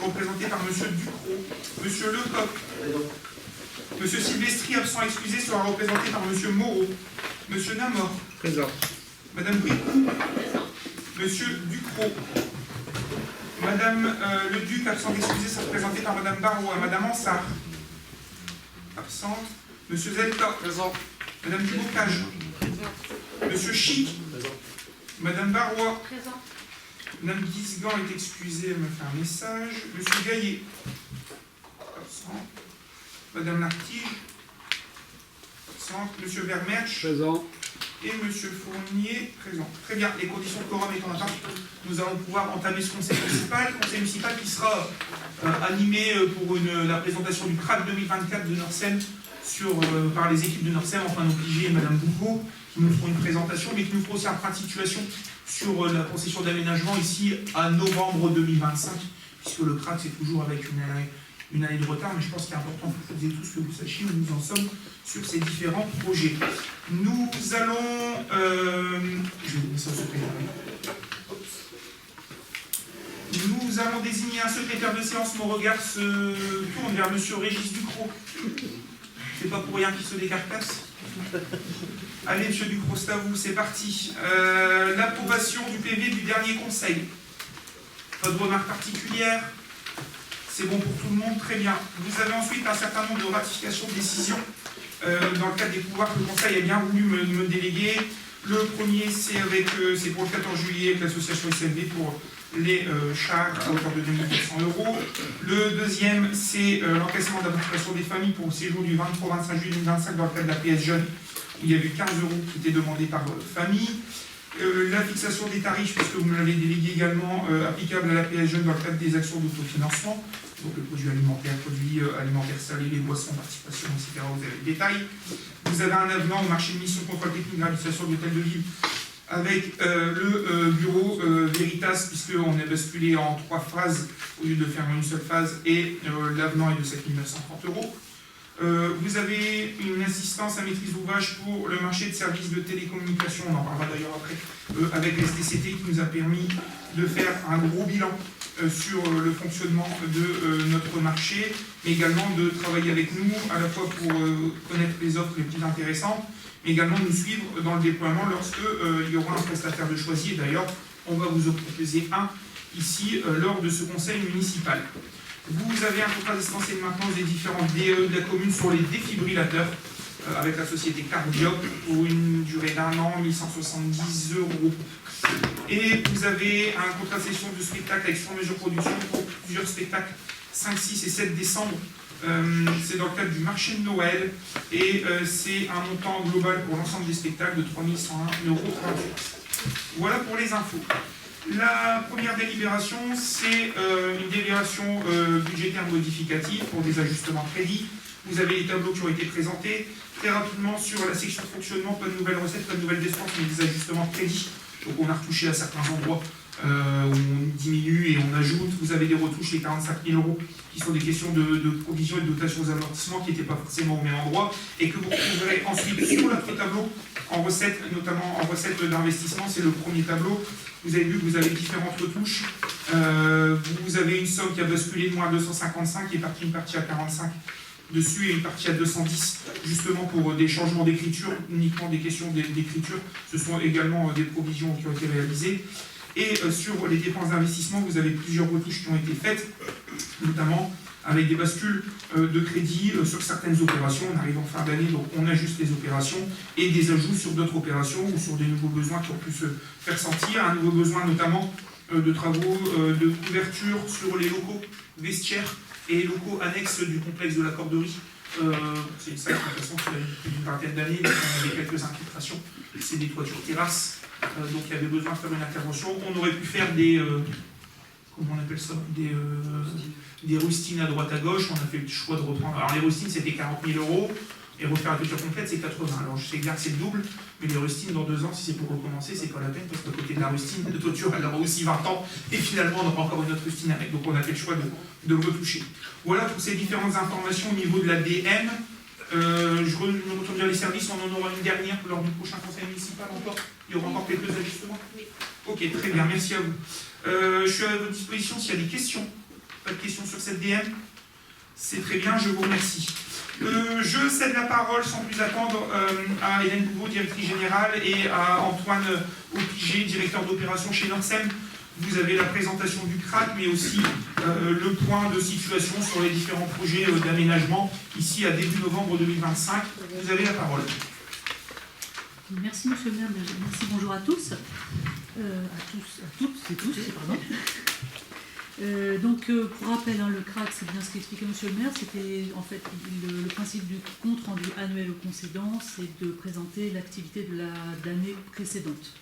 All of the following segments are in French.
représenté par M. Ducrot. M. Lecoq. M. Silvestri, absent excusé, sera représenté par M. Moreau. M. Namor. Présent. Madame Bricou. Monsieur Ducrot. Madame Le Duc, absent excusé, sera représentée par Madame Barrois. Madame Ansart. Absente. Monsieur Zelta. Présent. Madame Dubocage. Monsieur Chic. Présent. Madame Barrois. Présent. Madame Guisgan est excusée, elle me fait un message. Monsieur Gaillet. Absent. Madame Lartigue. Absente. Monsieur Vermersch. Présent. Et Monsieur Fournier, présent. Très bien, les conditions de quorum étant atteintes, nous allons pouvoir entamer ce conseil municipal qui sera animé pour la présentation du CRAC 2024 de Norsem par les équipes de Norsem, enfin nos PG et Madame Boucaud, qui nous feront une présentation, mais qui nous feront aussi un point de situation sur la concession d'aménagement ici à novembre 2025, puisque le CRAC c'est toujours avec une année de retard, mais je pense qu'il est important pour toutes et tous que vous sachiez où nous en sommes sur ces différents projets. Nous allons... je vais mettre ça au secrétaire. Nous allons désigner un secrétaire de séance. Mon regard se tourne vers M. Régis Ducrot. C'est pas pour rien qu'il se décarcasse. Allez, M. Ducrot, c'est à vous, c'est parti. L'approbation du PV du dernier conseil. Pas de remarque particulière. C'est bon pour tout le monde, très bien. Vous avez ensuite un certain nombre de ratifications de décisions dans le cadre des pouvoirs que le Conseil a bien voulu me déléguer. Le premier, c'est pour le 14 juillet avec l'association SMB pour les chars à hauteur de 2 200 €. Le deuxième, c'est l'encaissement de la participation des familles pour le séjour du 23 25 juillet 2025 dans le cadre de la PS Jeune, où il y a eu 15 € qui étaient demandés par famille. La fixation des tarifs, puisque vous me l'avez délégué également, applicable à la PS Jeune dans le cadre des actions d'autofinancement, donc les produits alimentaires salés, les boissons, participation, etc. Vous avez le détail. Vous avez un avenant au marché de mission contrôle technique de réalisation de l'hôtel de ville avec le bureau Veritas, puisqu'on est basculé en 3 phases au lieu de faire en une seule phase, et l'avenant est de 7 930 €. Vous avez une assistance à maîtrise d'ouvrage pour le marché de services de télécommunications, on en parlera d'ailleurs après, avec l'STCT qui nous a permis de faire un gros bilan sur le fonctionnement de notre marché, mais également de travailler avec nous, à la fois pour connaître les offres les plus intéressantes, mais également nous suivre dans le déploiement lorsque il y aura un prestataire de choisi. Et d'ailleurs, on va vous en proposer un ici lors de ce conseil municipal. Vous avez un contrat d'assistance et de maintenance des différents DE de la commune sur les défibrillateurs avec la société Cardiop pour une durée d'1 an, 1170 €. Et vous avez un contrat de session de spectacle avec sur-mesure production pour plusieurs spectacles 5, 6 et 7 décembre. C'est dans le cadre du marché de Noël et c'est un montant global pour l'ensemble des spectacles de 3 101 €. Voilà pour les infos. La première délibération, c'est une délibération budgétaire modificative pour des ajustements de crédit. Vous avez les tableaux qui ont été présentés. Très rapidement, sur la section de fonctionnement, pas de nouvelles recettes, pas de nouvelles dépenses, mais des ajustements de crédit. Donc on a retouché à certains endroits où on diminue et on ajoute. Vous avez des retouches, les 45 000 € qui sont des questions de provision et de dotation aux amortissements qui n'étaient pas forcément au même endroit et que vous retrouverez ensuite sur l'autre tableau en recettes, notamment en recettes d'investissement. C'est le premier tableau. Vous avez vu que vous avez différentes retouches. Vous avez une somme qui a basculé de moins 255 et une partie à 45 dessus et une partie à 210, justement pour des changements d'écriture, uniquement des questions d'écriture. Ce sont également des provisions qui ont été réalisées. Et sur les dépenses d'investissement, vous avez plusieurs retouches qui ont été faites, notamment avec des bascules de crédit sur certaines opérations. On arrive en fin d'année, donc on ajuste les opérations et des ajouts sur d'autres opérations ou sur des nouveaux besoins qui ont pu se faire sentir. Un nouveau besoin notamment de travaux de couverture sur les locaux vestiaires et locaux annexes du complexe de la Corderie. C'est une salle de toute façon qui a plus d'une vingtaine d'années, donc on avait quelques infiltrations. C'est des toitures terrasses, donc il y avait besoin de faire une intervention. On aurait pu faire des... comment on appelle ça, des rustines à droite à gauche. On a fait le choix de reprendre. Alors les rustines c'était 40 000 € et refaire la toiture complète c'est 80. Alors je sais bien que c'est le double, mais les rustines dans 2 ans, si c'est pour recommencer, c'est pas la peine parce qu'à côté de la rustine, de toiture elle aura aussi 20 ans et finalement on aura encore une autre rustine avec. Donc on a fait le choix de le retoucher. Voilà pour ces différentes informations au niveau de la DM. Je me retourne vers les services, on en aura une dernière lors du prochain conseil municipal encore. Il y aura encore quelques ajustements. Ok, très bien, merci à vous. Je suis à votre disposition s'il y a des questions. Pas de questions sur cette DM? C'est très bien, je vous remercie. Je cède la parole sans plus attendre à Hélène Bouveau, directrice générale, et à Antoine Opigé, directeur d'opération chez Norcem. Vous avez la présentation du CRAC, mais aussi le point de situation sur les différents projets d'aménagement, ici à début novembre 2025. Vous avez la parole. Merci Monsieur le maire, merci, bonjour à tous. À toutes, pardon. Donc, pour rappel, le CRAC, c'est bien ce qu'expliquait Monsieur le maire, c'était en fait le principe du compte rendu annuel au concédant, c'est de présenter l'activité de l'année précédente.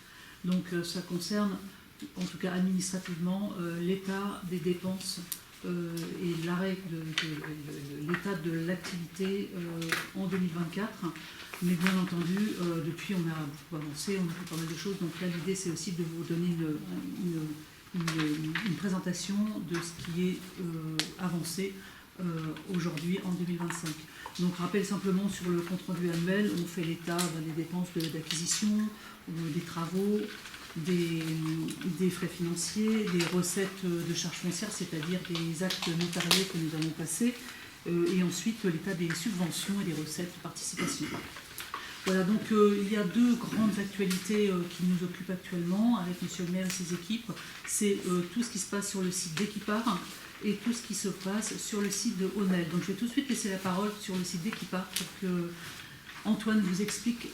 Donc, ça concerne, en tout cas administrativement, l'état des dépenses et l'arrêt de l'état de l'activité en 2024. Mais bien entendu, depuis, on a beaucoup avancé, on a fait pas mal de choses. Donc là, l'idée, c'est aussi de vous donner une présentation de ce qui est avancé aujourd'hui en 2025. Donc, rappel simplement sur le compte rendu annuel, on fait l'état des dépenses d'acquisition, des travaux, des frais financiers, des recettes de charges foncières, c'est-à-dire des actes notariés que nous avons passés, et ensuite l'état des subventions et des recettes de participation. Voilà, donc il y a deux grandes actualités qui nous occupent actuellement avec M. le maire et ses équipes. C'est tout ce qui se passe sur le site d'Equipar et tout ce qui se passe sur le site de Honel. Donc je vais tout de suite laisser la parole sur le site d'Equipar pour que Antoine vous explique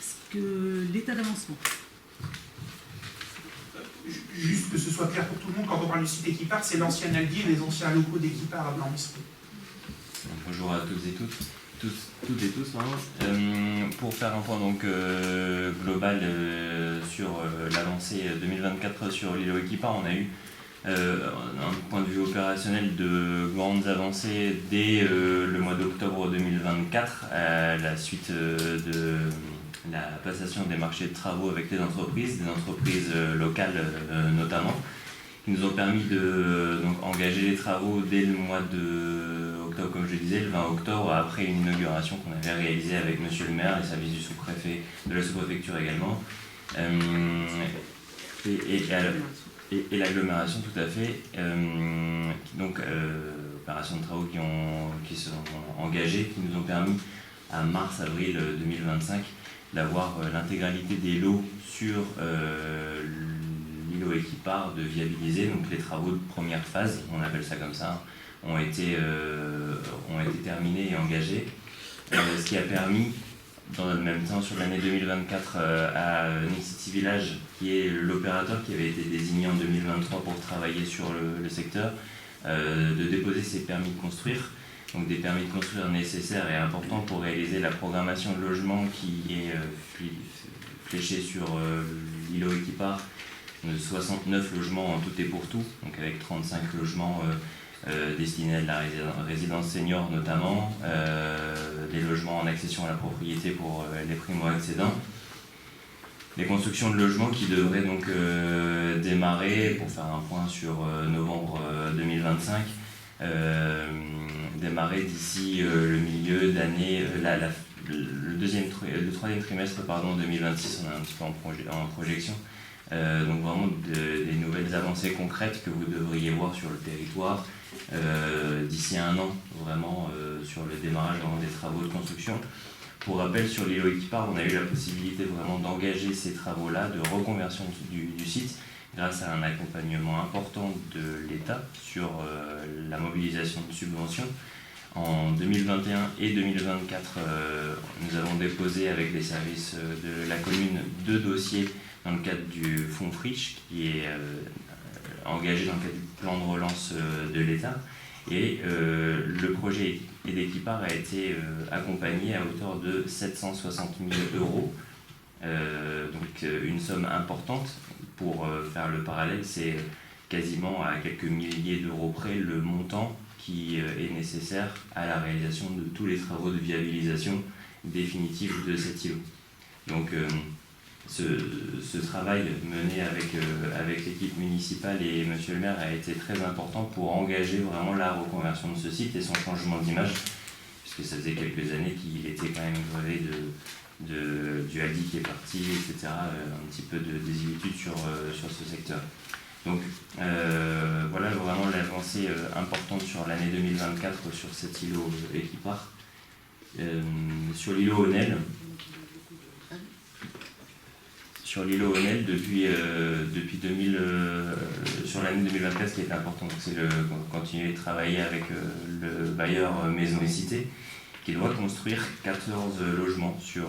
l'état d'avancement. Juste que ce soit clair pour tout le monde, quand on parle du site d'Equipar, c'est l'ancien Aldi et les anciens locaux d'Equipar à Blanc-Misson. Bonjour à toutes et tous. Pour faire un point global sur l'avancée 2024 sur l'îlot Equipar, on a eu un point de vue opérationnel de grandes avancées dès le mois d'octobre 2024 à la suite de la passation des marchés de travaux avec des entreprises locales notamment, qui nous ont permis de engager les travaux dès le mois d'octobre, comme je disais, le 20 octobre, après une inauguration qu'on avait réalisée avec Monsieur le maire, les services du sous-préfet, de la sous-préfecture également, et l'agglomération tout à fait. Opérations de travaux qui sont engagées, qui nous ont permis à mars-avril 2025 d'avoir l'intégralité des lots sur l'îlot Equipar de viabiliser. Donc les travaux de première phase, on appelle ça comme ça, ont été terminés et engagés. Ce qui a permis, dans le même temps, sur l'année 2024, à Nexity Village, qui est l'opérateur qui avait été désigné en 2023 pour travailler sur le secteur, de déposer ses permis de construire. Donc des permis de construire nécessaires et importants pour réaliser la programmation de logement qui est fléchée sur l'îlot Equipar, de 69 logements en tout et pour tout, donc avec 35 logements destinés à la résidence senior notamment, des logements en accession à la propriété pour les primo-accédants. Les constructions de logements qui devraient donc démarrer, pour faire un point sur novembre 2025, démarrer d'ici le milieu d'année, le troisième trimestre 2026, on est un petit peu en projection. Donc vraiment des nouvelles avancées concrètes que vous devriez voir sur le territoire d'ici un an, vraiment sur le démarrage des travaux de construction. Pour rappel, sur l'îlot Equipar, on a eu la possibilité vraiment d'engager ces travaux-là de reconversion du site grâce à un accompagnement important de l'État sur la mobilisation de subventions. En 2021 et 2024, nous avons déposé avec les services de la commune 2 dossiers dans le cadre du fonds Friche, qui est engagé dans le cadre du plan de relance de l'État. Et le projet d'Equipar a été accompagné à hauteur de 760 000 €. Donc une somme importante. Pour faire le parallèle, c'est quasiment à quelques milliers d'euros près le montant qui est nécessaire à la réalisation de tous les travaux de viabilisation définitive de cet îlot. Donc ce travail mené avec l'équipe municipale et Monsieur le maire a été très important pour engager vraiment la reconversion de ce site et son changement d'image, puisque ça faisait quelques années qu'il était quand même grevé du Aldi qui est parti, etc. Un petit peu de désilitude sur ce secteur. Donc voilà vraiment l'avancée importante sur l'année 2024 sur cet îlot Equipar. Sur l'îlot Onel, depuis sur l'année 2024, ce qui est important, c'est continuer de travailler avec le bailleur Maison et Cité, qui doit construire 14 logements sur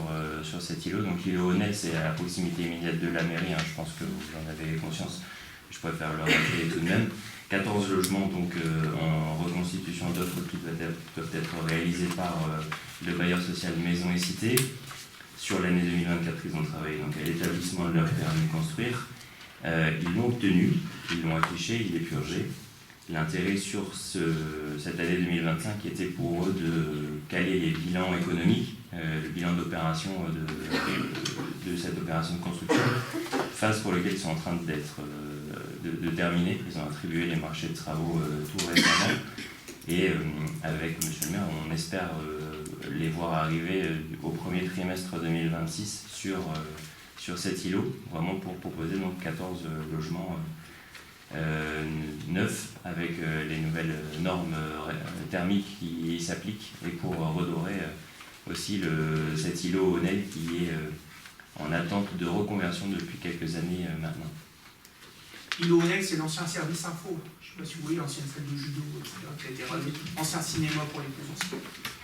cet îlot. Donc l'îlot Onel, c'est à la proximité immédiate de la mairie, hein, je pense que vous en avez conscience, je préfère le rappeler tout de même. 14 logements donc, en reconstitution d'offres qui peuvent être réalisés par le bailleur social Maison et Cité. Sur l'année 2024, ils ont travaillé donc, à l'établissement de leur permis de construire. Ils l'ont obtenu, ils l'ont affiché, il est purgé. L'intérêt sur cette année 2025 était pour eux de caler les bilans économiques, le bilan d'opération de cette opération de construction, phase pour laquelle ils sont en train de terminer. Ils ont attribué les marchés de travaux tout récemment. Et avec M. le maire, on espère les voir arriver au premier trimestre 2026 sur cet îlot, vraiment pour proposer donc 14 logements neufs avec les nouvelles normes thermiques qui s'appliquent et pour redorer aussi cet îlot Onel qui est en attente de reconversion depuis quelques années maintenant. Îlot Onel, c'est l'ancien service info. Je ne sais pas si vous voyez l'ancienne salle de judo, etc., qui a été rasée. Ancien cinéma pour les plus anciens.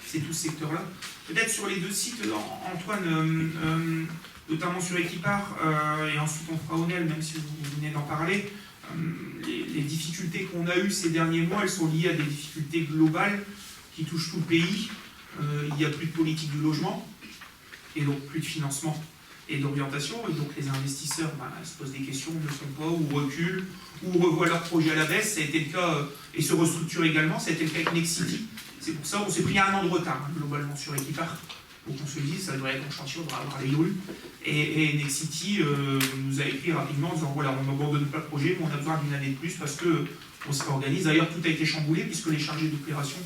C'est tout ce secteur-là. Peut-être sur les deux sites, Antoine, notamment sur Equipar, et ensuite on fera Onel, même si vous venez d'en parler. Les difficultés qu'on a eues ces derniers mois, elles sont liées à des difficultés globales qui touchent tout le pays. Il n'y a plus de politique du logement, et donc plus de financement et d'orientation, et donc les investisseurs se posent des questions, ne font pas, ou reculent, ou revoient leur projet à la baisse. Ça a été le cas, et se restructurent également, ça a été le cas avec Nexity. C'est pour ça qu'on s'est pris un an de retard, globalement, sur Equipar. Donc on se dit, ça devrait être en chantier, on devrait avoir les grues. Et Nexity nous a écrit rapidement en disant, voilà, on n'abandonne pas le projet, mais on a besoin d'une année de plus parce qu'on se réorganise. D'ailleurs, tout a été chamboulé, puisque les chargés d'opération,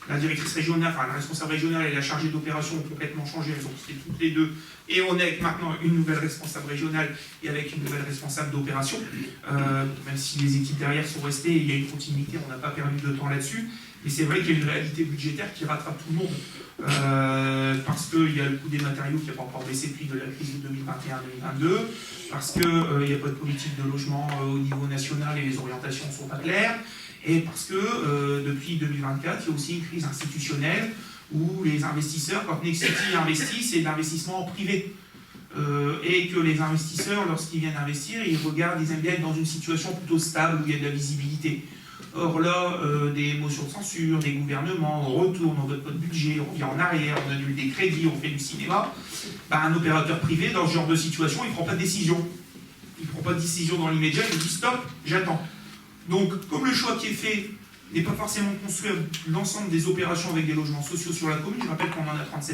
la directrice régionale, enfin la responsable régionale et la chargée d'opération ont complètement changé, elles ont quitté toutes les deux. Et on est avec maintenant une nouvelle responsable régionale et avec une nouvelle responsable d'opération. Même si les équipes derrière sont restées, il y a une continuité, on n'a pas perdu de temps là-dessus. Mais c'est vrai qu'il y a une réalité budgétaire qui rattrape tout le monde. Parce qu'il y a le coût des matériaux qui n'a pas encore baissé depuis de la crise de 2021-2022. Parce qu'il n'y a pas de politique de logement au niveau national et les orientations ne sont pas claires. Et parce que depuis 2024, il y a aussi une crise institutionnelle où les investisseurs, quand Nexity investit, c'est de l'investissement privé. Et que les investisseurs, lorsqu'ils viennent investir, ils regardent, ils aiment bien être dans une situation plutôt stable où il y a de la visibilité. Or là, des motions de censure, des gouvernements, on retourne, on vote pas de budget, on revient en arrière, on annule des crédits, on fait du cinéma. Un opérateur privé, dans ce genre de situation, il ne prend pas de décision. Il ne prend pas de décision dans l'immédiat, il dit stop, j'attends. Donc, comme le choix qui est fait n'est pas forcément de construire l'ensemble des opérations avec des logements sociaux sur la commune, je rappelle qu'on en a 37%,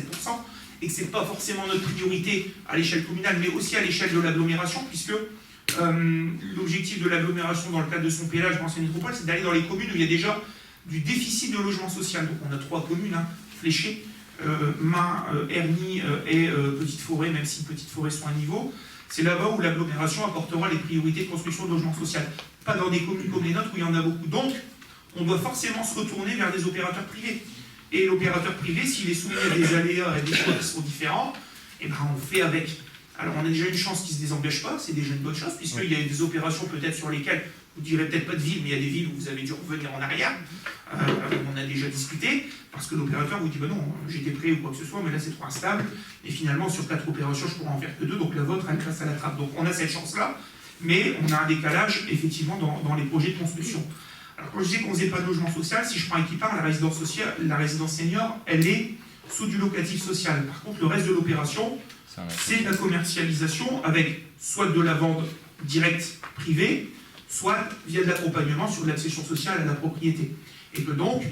et que ce n'est pas forcément notre priorité à l'échelle communale, mais aussi à l'échelle de l'agglomération, puisque l'objectif de l'agglomération dans le cadre de son péage dans l'ancienne métropole, c'est d'aller dans les communes où il y a déjà du déficit de logement social. Donc on a 3 communes fléchées, Main, Ernie et Petite Forêt, même si Petite Forêt sont à niveau. C'est là-bas où l'agglomération apportera les priorités de construction de logement social. Pas dans des communes comme les nôtres où il y en a beaucoup. Donc, on doit forcément se retourner vers des opérateurs privés. Et l'opérateur privé, s'il est soumis à des aléas et à des choix qui sont différents, eh ben on fait avec. Alors, on a déjà une chance qui ne se désengage pas, c'est déjà une bonne chose, puisqu'il y a des opérations peut-être sur lesquelles, vous ne direz peut-être pas de ville, mais il y a des villes où vous avez dû revenir en arrière. On a déjà discuté, parce que l'opérateur vous dit, bah non, j'étais prêt ou quoi que ce soit, mais là c'est trop instable. Et finalement, sur 4 opérations, je pourrais en faire que 2, donc la vôtre, elle passe à la trappe. Donc, on a cette chance-là, mais on a un décalage, effectivement, dans les projets de construction. Alors, quand je dis qu'on ne faisait pas de logement social, si je prends Equipar, la résidence senior, elle est sous du locatif social. Par contre, le reste de l'opération, c'est de la commercialisation avec soit de la vente directe privée, soit via de l'accompagnement sur de l'accession sociale à la propriété. Et que donc,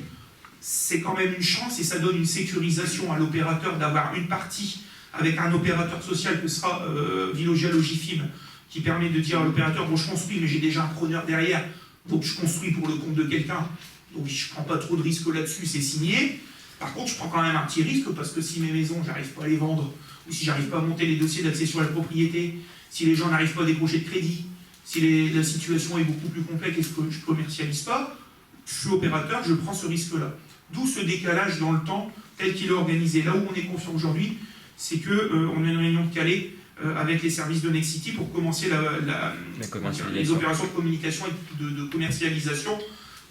c'est quand même une chance et ça donne une sécurisation à l'opérateur d'avoir une partie avec un opérateur social que sera Vilogia Logifib, qui permet de dire à l'opérateur, bon je construis mais j'ai déjà un preneur derrière, donc je construis pour le compte de quelqu'un, donc je ne prends pas trop de risques là-dessus, c'est signé. Par contre, je prends quand même un petit risque parce que si mes maisons, j'arrive pas à les vendre, ou si j'arrive pas à monter les dossiers d'accession à la propriété, si les gens n'arrivent pas à décrocher de crédit, Si la situation est beaucoup plus complexe et que je ne commercialise pas, je suis opérateur, je prends ce risque-là. D'où ce décalage dans le temps tel qu'il est organisé. Là où on est confiant aujourd'hui, c'est qu'on a une réunion de Calais avec les services de Nexity pour commencer les opérations de communication et de commercialisation.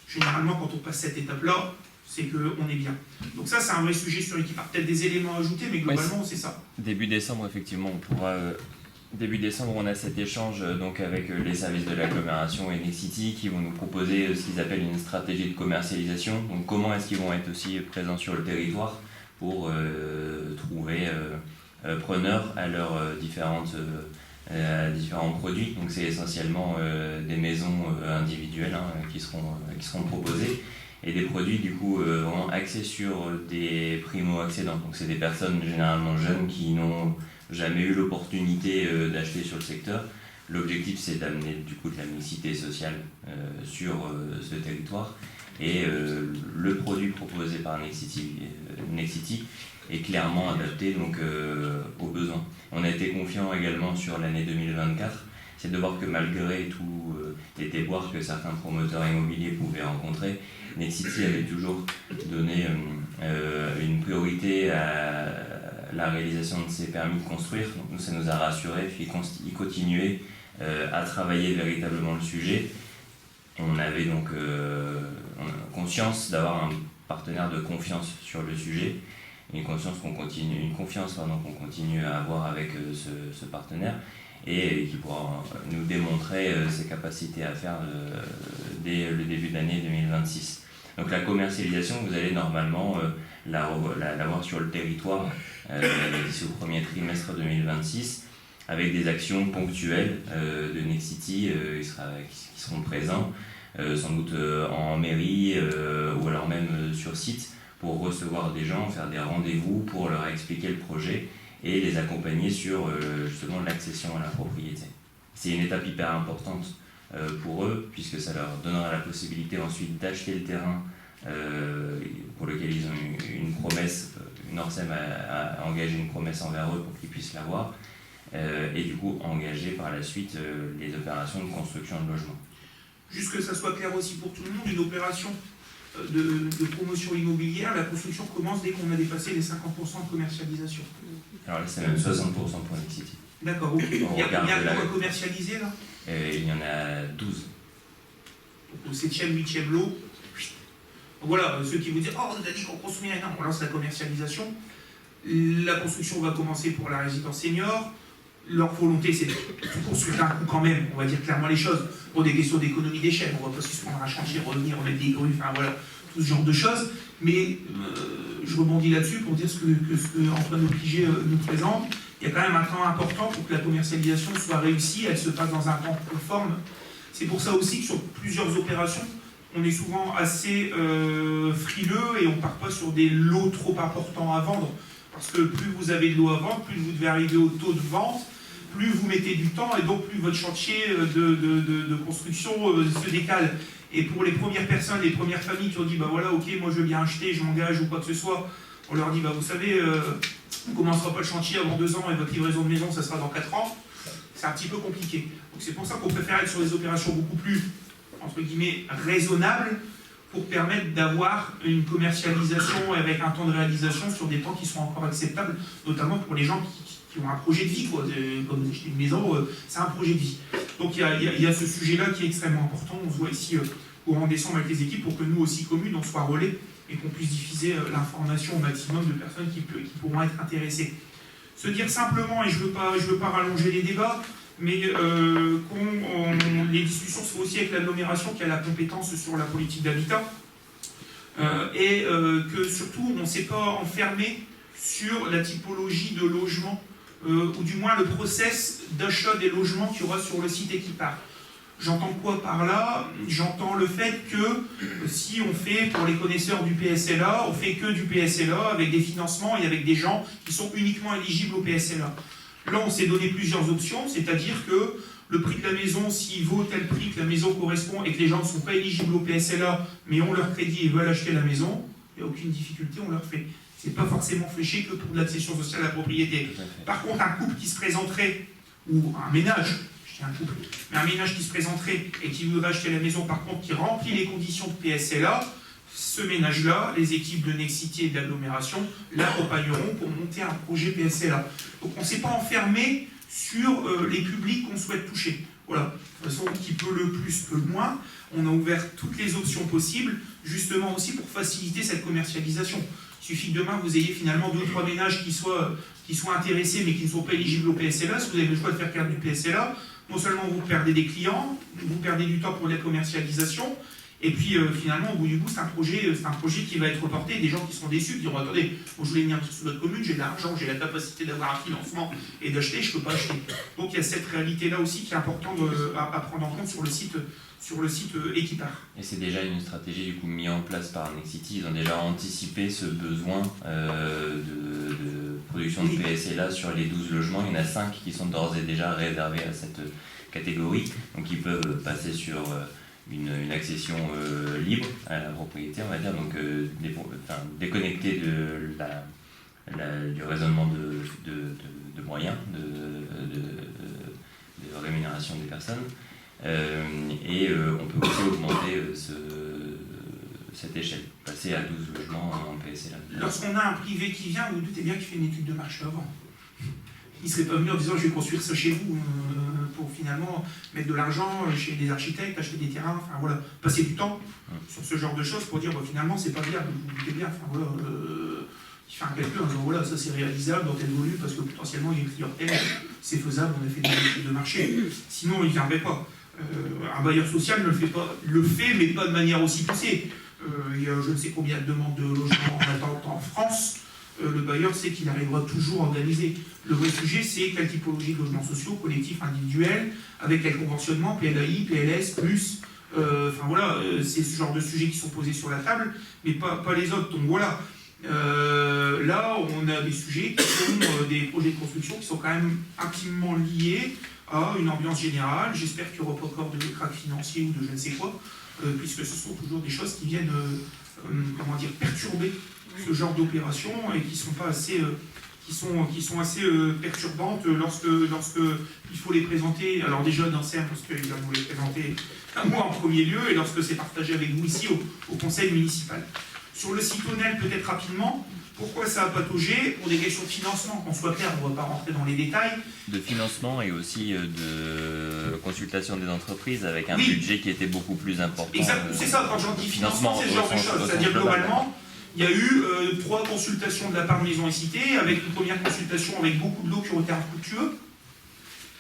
Généralement, quand on passe cette étape-là, c'est qu'on est bien. Donc ça, c'est un vrai sujet sur l'équipe. Peut-être des éléments à ajouter, mais globalement, c'est ça. Début décembre, effectivement, on pourra... Début décembre, on a cet échange donc, avec les services de l'agglomération et Nexity qui vont nous proposer ce qu'ils appellent une stratégie de commercialisation. Donc comment est-ce qu'ils vont être aussi présents sur le territoire pour trouver preneurs à leurs différents produits. Donc c'est essentiellement des maisons individuelles qui seront proposées et des produits du coup vraiment axés sur des primo-accédants. Donc c'est des personnes généralement jeunes qui n'ont jamais eu l'opportunité d'acheter sur le secteur. L'objectif, c'est d'amener du coup de la mixité sociale sur ce territoire. Et le produit proposé par Nexity est clairement adapté donc, aux besoins. On a été confiant également sur l'année 2024. C'est de voir que malgré tout les déboires que certains promoteurs immobiliers pouvaient rencontrer, Nexity avait toujours donné une priorité à la réalisation de ces permis de construire. Donc nous, ça nous a rassurés, puis il continuait à travailler véritablement le sujet. On avait donc conscience d'avoir un partenaire de confiance sur le sujet, une confiance qu'on continue à avoir avec ce partenaire et qui pourra nous démontrer ses capacités à faire dès le début de l'année 2026. Donc la commercialisation, vous allez normalement la voir sur le territoire d'ici au premier trimestre 2026 avec des actions ponctuelles de Nexity qui seront présents, sans doute en mairie ou alors même sur site pour recevoir des gens, faire des rendez-vous pour leur expliquer le projet et les accompagner sur justement l'accession à la propriété. C'est une étape hyper importante pour eux puisque ça leur donnera la possibilité ensuite d'acheter le terrain pour lequel ils ont une promesse, Norsem a engagé une promesse envers eux pour qu'ils puissent l'avoir et du coup engager par la suite les opérations de construction de logements. Juste que ça soit clair aussi pour tout le monde, une opération de promotion immobilière, la construction commence dès qu'on a dépassé les 50% de commercialisation. Alors là, c'est même 60% pour Nexity. D'accord, ok. Il y a combien de commercialisés là Il y en a 12. Donc, au 7e, 8e lot. Voilà, ceux qui vous disent « Oh, on a dit qu'on construit rien », on lance la commercialisation. La construction va commencer pour la résidence senior. Leur volonté, c'est de construire un coup quand même, on va dire clairement les choses, pour des questions d'économie d'échelle. On ne va pas suspendre un chantier, revenir, remettre des grues, enfin voilà, tout ce genre de choses. Mais je rebondis là-dessus pour dire ce que Antoine Opligé nous présente. Il y a quand même un temps important pour que la commercialisation soit réussie, elle se passe dans un temps conforme. C'est pour ça aussi que sur plusieurs opérations, on est souvent assez frileux et on ne part pas sur des lots trop importants à vendre. Parce que plus vous avez de lots à vendre, plus vous devez arriver au taux de vente, plus vous mettez du temps et donc plus votre chantier de construction se décale. Et pour les premières personnes, les premières familles qui ont dit bah voilà, ok, moi je veux bien acheter, je m'engage ou quoi que ce soit, on leur dit bah vous savez, on ne commencera pas le chantier avant 2 ans et votre livraison de maison ça sera dans 4 ans. C'est un petit peu compliqué. Donc c'est pour ça qu'on préfère être sur des opérations beaucoup plus, entre guillemets, raisonnables pour permettre d'avoir une commercialisation avec un temps de réalisation sur des temps qui sont encore acceptables, notamment pour les gens qui ont un projet de vie, quoi. Comme vous achetez une maison, c'est un projet de vie. Donc il y a ce sujet-là qui est extrêmement important. On se voit ici courant décembre avec les équipes pour que nous aussi, communes, on soit relais et qu'on puisse diffuser l'information au maximum de personnes qui pourront être intéressées. Se dire simplement, et je veux pas rallonger les débats, mais les discussions se font aussi avec l'agglomération qui a la compétence sur la politique d'habitat, et que surtout on ne s'est pas enfermé sur la typologie de logement, ou du moins le process d'achat des logements qu'il y aura sur le site Equipart. J'entends quoi par là? J'entends le fait que si on fait, pour les connaisseurs du PSLA, on fait que du PSLA avec des financements et avec des gens qui sont uniquement éligibles au PSLA. Là, on s'est donné plusieurs options, c'est-à-dire que le prix de la maison, s'il vaut tel prix que la maison correspond et que les gens ne sont pas éligibles au PSLA, mais ont leur crédit et veulent acheter la maison, il n'y a aucune difficulté, on leur fait. Ce n'est pas forcément fléché que pour de l'accession sociale à la propriété. Par contre, un couple qui se présenterait, ou un ménage, je qui est un couple, mais un ménage qui se présenterait et qui voudrait acheter la maison, par contre, qui remplit les conditions de PSLA, ce ménage-là, les équipes de Nexity et d'agglomération l'accompagneront pour monter un projet PSLA. Donc on ne s'est pas enfermé sur les publics qu'on souhaite toucher. Voilà, de toute façon, qui peut le plus, peut le moins. On a ouvert toutes les options possibles, justement aussi pour faciliter cette commercialisation. Il suffit que demain, vous ayez finalement 2 ou 3 ménages qui soient intéressés, mais qui ne sont pas éligibles au PSLA. Si vous avez le choix de faire perdre du PSLA, non seulement vous perdez des clients, vous perdez du temps pour la commercialisation, et puis finalement, au bout du bout, c'est un projet qui va être reporté. Des gens qui seront déçus, qui diront, attendez, moi, je voulais venir sur notre commune, j'ai de l'argent, j'ai la capacité d'avoir un financement et d'acheter, je ne peux pas acheter. Donc il y a cette réalité-là aussi qui est importante à prendre en compte sur le site Equipar. Et c'est déjà une stratégie du coup mise en place par Nexity. Ils ont déjà anticipé ce besoin de production de PSLA sur les 12 logements. Il y en a 5 qui sont d'ores et déjà réservés à cette catégorie. Donc ils peuvent passer sur une accession libre à la propriété, on va dire, donc déconnectée du raisonnement de moyens, de rémunération des personnes. On peut aussi augmenter cette échelle, passer à 12 logements en PSLA. Lorsqu'on a un privé qui vient, vous doutez bien qu'il fait une étude de marché avant. Il ne serait pas venu en disant je vais construire ça chez vous pour finalement mettre de l'argent chez des architectes, acheter des terrains, enfin voilà, passer du temps sur ce genre de choses pour dire finalement c'est pas viable, vous doutez bien, enfin voilà, il fait un calcul en disant voilà, ça c'est réalisable dans tel volume parce que potentiellement il y a une clientèle, c'est faisable, on a fait des études de marché, sinon il ne viendrait pas. Un bailleur social le fait mais pas de manière aussi poussée. Il y a je ne sais combien de demandes de logements en attente en France. Le bailleur sait qu'il arrivera toujours à organiser. Le vrai sujet, c'est quelle typologie de logements sociaux, collectifs, individuels, avec quel conventionnement, PLAI, PLS, plus. Enfin voilà, c'est ce genre de sujets qui sont posés sur la table, mais pas les autres. Donc voilà, là, on a des sujets qui sont des projets de construction qui sont quand même intimement liés à une ambiance générale. J'espère qu'il n'y aura pas encore de crack financier ou de je ne sais quoi, puisque ce sont toujours des choses qui viennent perturber ce genre d'opérations et qui sont pas assez perturbantes lorsque il faut les présenter. Alors déjà dans CERN, parce qu'il va nous les présenter à moi en premier lieu, et lorsque c'est partagé avec vous ici au conseil municipal. Sur le site ONEL, peut-être rapidement, pourquoi ça a pataugé? Pour des questions de financement, qu'on soit clair, on ne va pas rentrer dans les détails. De financement et aussi de consultation des entreprises avec un budget qui était beaucoup plus important. Exactement, c'est ça, quand j'en dis financement, c'est ce genre de choses. C'est-à-dire globalement, il y a eu 3 consultations de la part de Maisons et Cités, avec une première consultation avec beaucoup de lots qui ont été infructueux.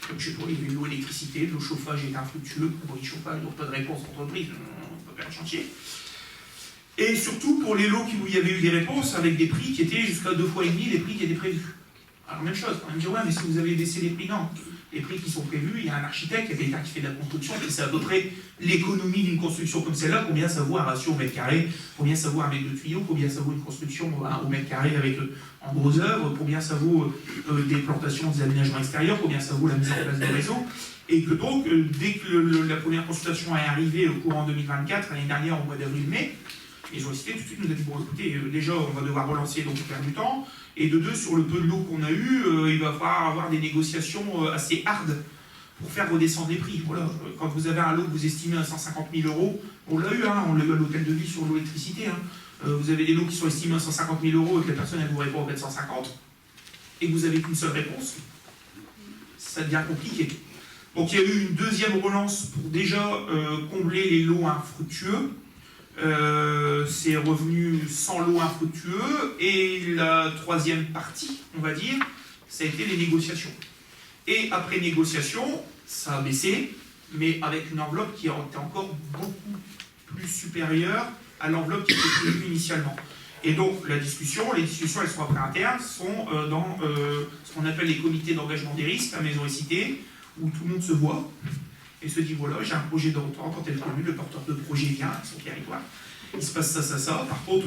Comme je sais pas, il y avait de l'eau électricité, de l'eau chauffage était infructueux, pour le chauffage, donc pas de réponse d'entreprise, on peut perdre le chantier. Et surtout pour les lots où il y avait eu des réponses avec des prix qui étaient jusqu'à 2 fois et demi les prix qui étaient prévus. Alors même chose, on va me dire ouais mais si vous avez baissé les prix, non. Les prix qui sont prévus, il y a un architecte, il y a quelqu'un qui fait de la construction, qui sait à peu près l'économie d'une construction comme celle-là, combien ça vaut un ratio au mètre carré, combien ça vaut un mètre de tuyau, combien ça vaut une construction au mètre carré avec en gros œuvres, combien ça vaut des plantations, des aménagements extérieurs, combien ça vaut la mise en place de réseaux. Et que donc, dès que la première consultation est arrivée au courant 2024, l'année dernière au mois d'avril-mai, les universités tout de suite nous a dit bon écoutez, déjà on va devoir relancer donc on perd du temps, et de deux, sur le peu de l'eau qu'on a eu, il va falloir avoir des négociations assez hardes pour faire redescendre les prix. Voilà. Quand vous avez un lot que vous estimez à 150 000 €, on l'a eu à l'hôtel de ville sur l'électricité, vous avez des lots qui sont estimés à 150 000 € et que la personne elle vous répond à 450, et que vous n'avez qu'une seule réponse, ça devient compliqué. Donc il y a eu une deuxième relance pour déjà combler les lots infructueux. C'est revenu sans lot infructueux, et la troisième partie, on va dire, ça a été les négociations. Et après négociation, ça a baissé, mais avec une enveloppe qui était encore beaucoup plus supérieure à l'enveloppe qui était prévue initialement. Et donc les discussions, elles sont après internes, sont dans ce qu'on appelle les comités d'engagement des risques à Maisons et Cités, où tout le monde se voit et se dit voilà, j'ai un projet d'entente en telle commune, le porteur de projet vient à son territoire, il se passe ça. Par contre,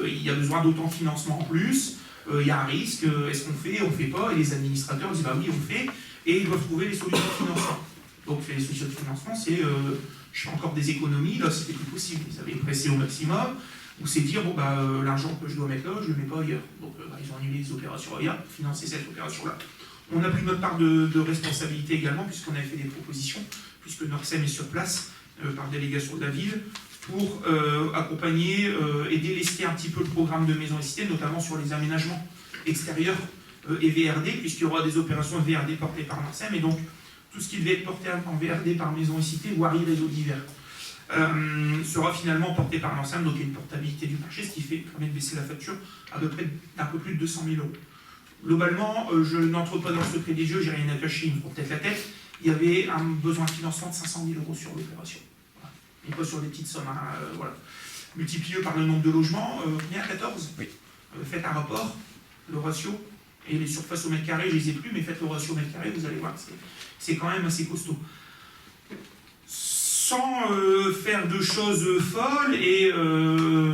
il y a besoin d'autant de financement en plus, il y a un risque, est-ce qu'on fait, on fait pas, et les administrateurs disent bah oui, on fait, et ils doivent trouver les solutions de financement. Donc les solutions de financement, c'est je fais encore des économies, là c'était plus possible, ils avaient pressé au maximum, ou c'est dire bon l'argent que je dois mettre là, je le mets pas ailleurs. Donc ils ont annulé les opérations ailleurs pour financer cette opération-là. On a pris notre part de responsabilité également, puisqu'on avait fait des propositions, puisque Norsem est sur place, par délégation de la ville, pour accompagner et délester un petit peu le programme de Maisons et Cités, notamment sur les aménagements extérieurs et VRD, puisqu'il y aura des opérations de VRD portées par Norsem, et donc tout ce qui devait être porté en VRD par Maisons et Cités, voirie, réseau divers, sera finalement porté par Norsem, donc il y a une portabilité du marché, ce qui permet de baisser la facture à peu près d'un peu plus de 200 000 €. Globalement, je n'entre pas dans le secret des dieux, j'ai rien à cacher, ils me font peut-être la tête. Il y avait un besoin de financement de 500 000 € sur l'opération. Voilà. Et pas sur des petites sommes. Voilà. Multiplié par le nombre de logements, combien 14 Oui. Faites un rapport, le ratio, et les surfaces au mètre carré, je ne les ai plus, mais faites le ratio au mètre carré, vous allez voir, c'est quand même assez costaud. Sans faire de choses folles et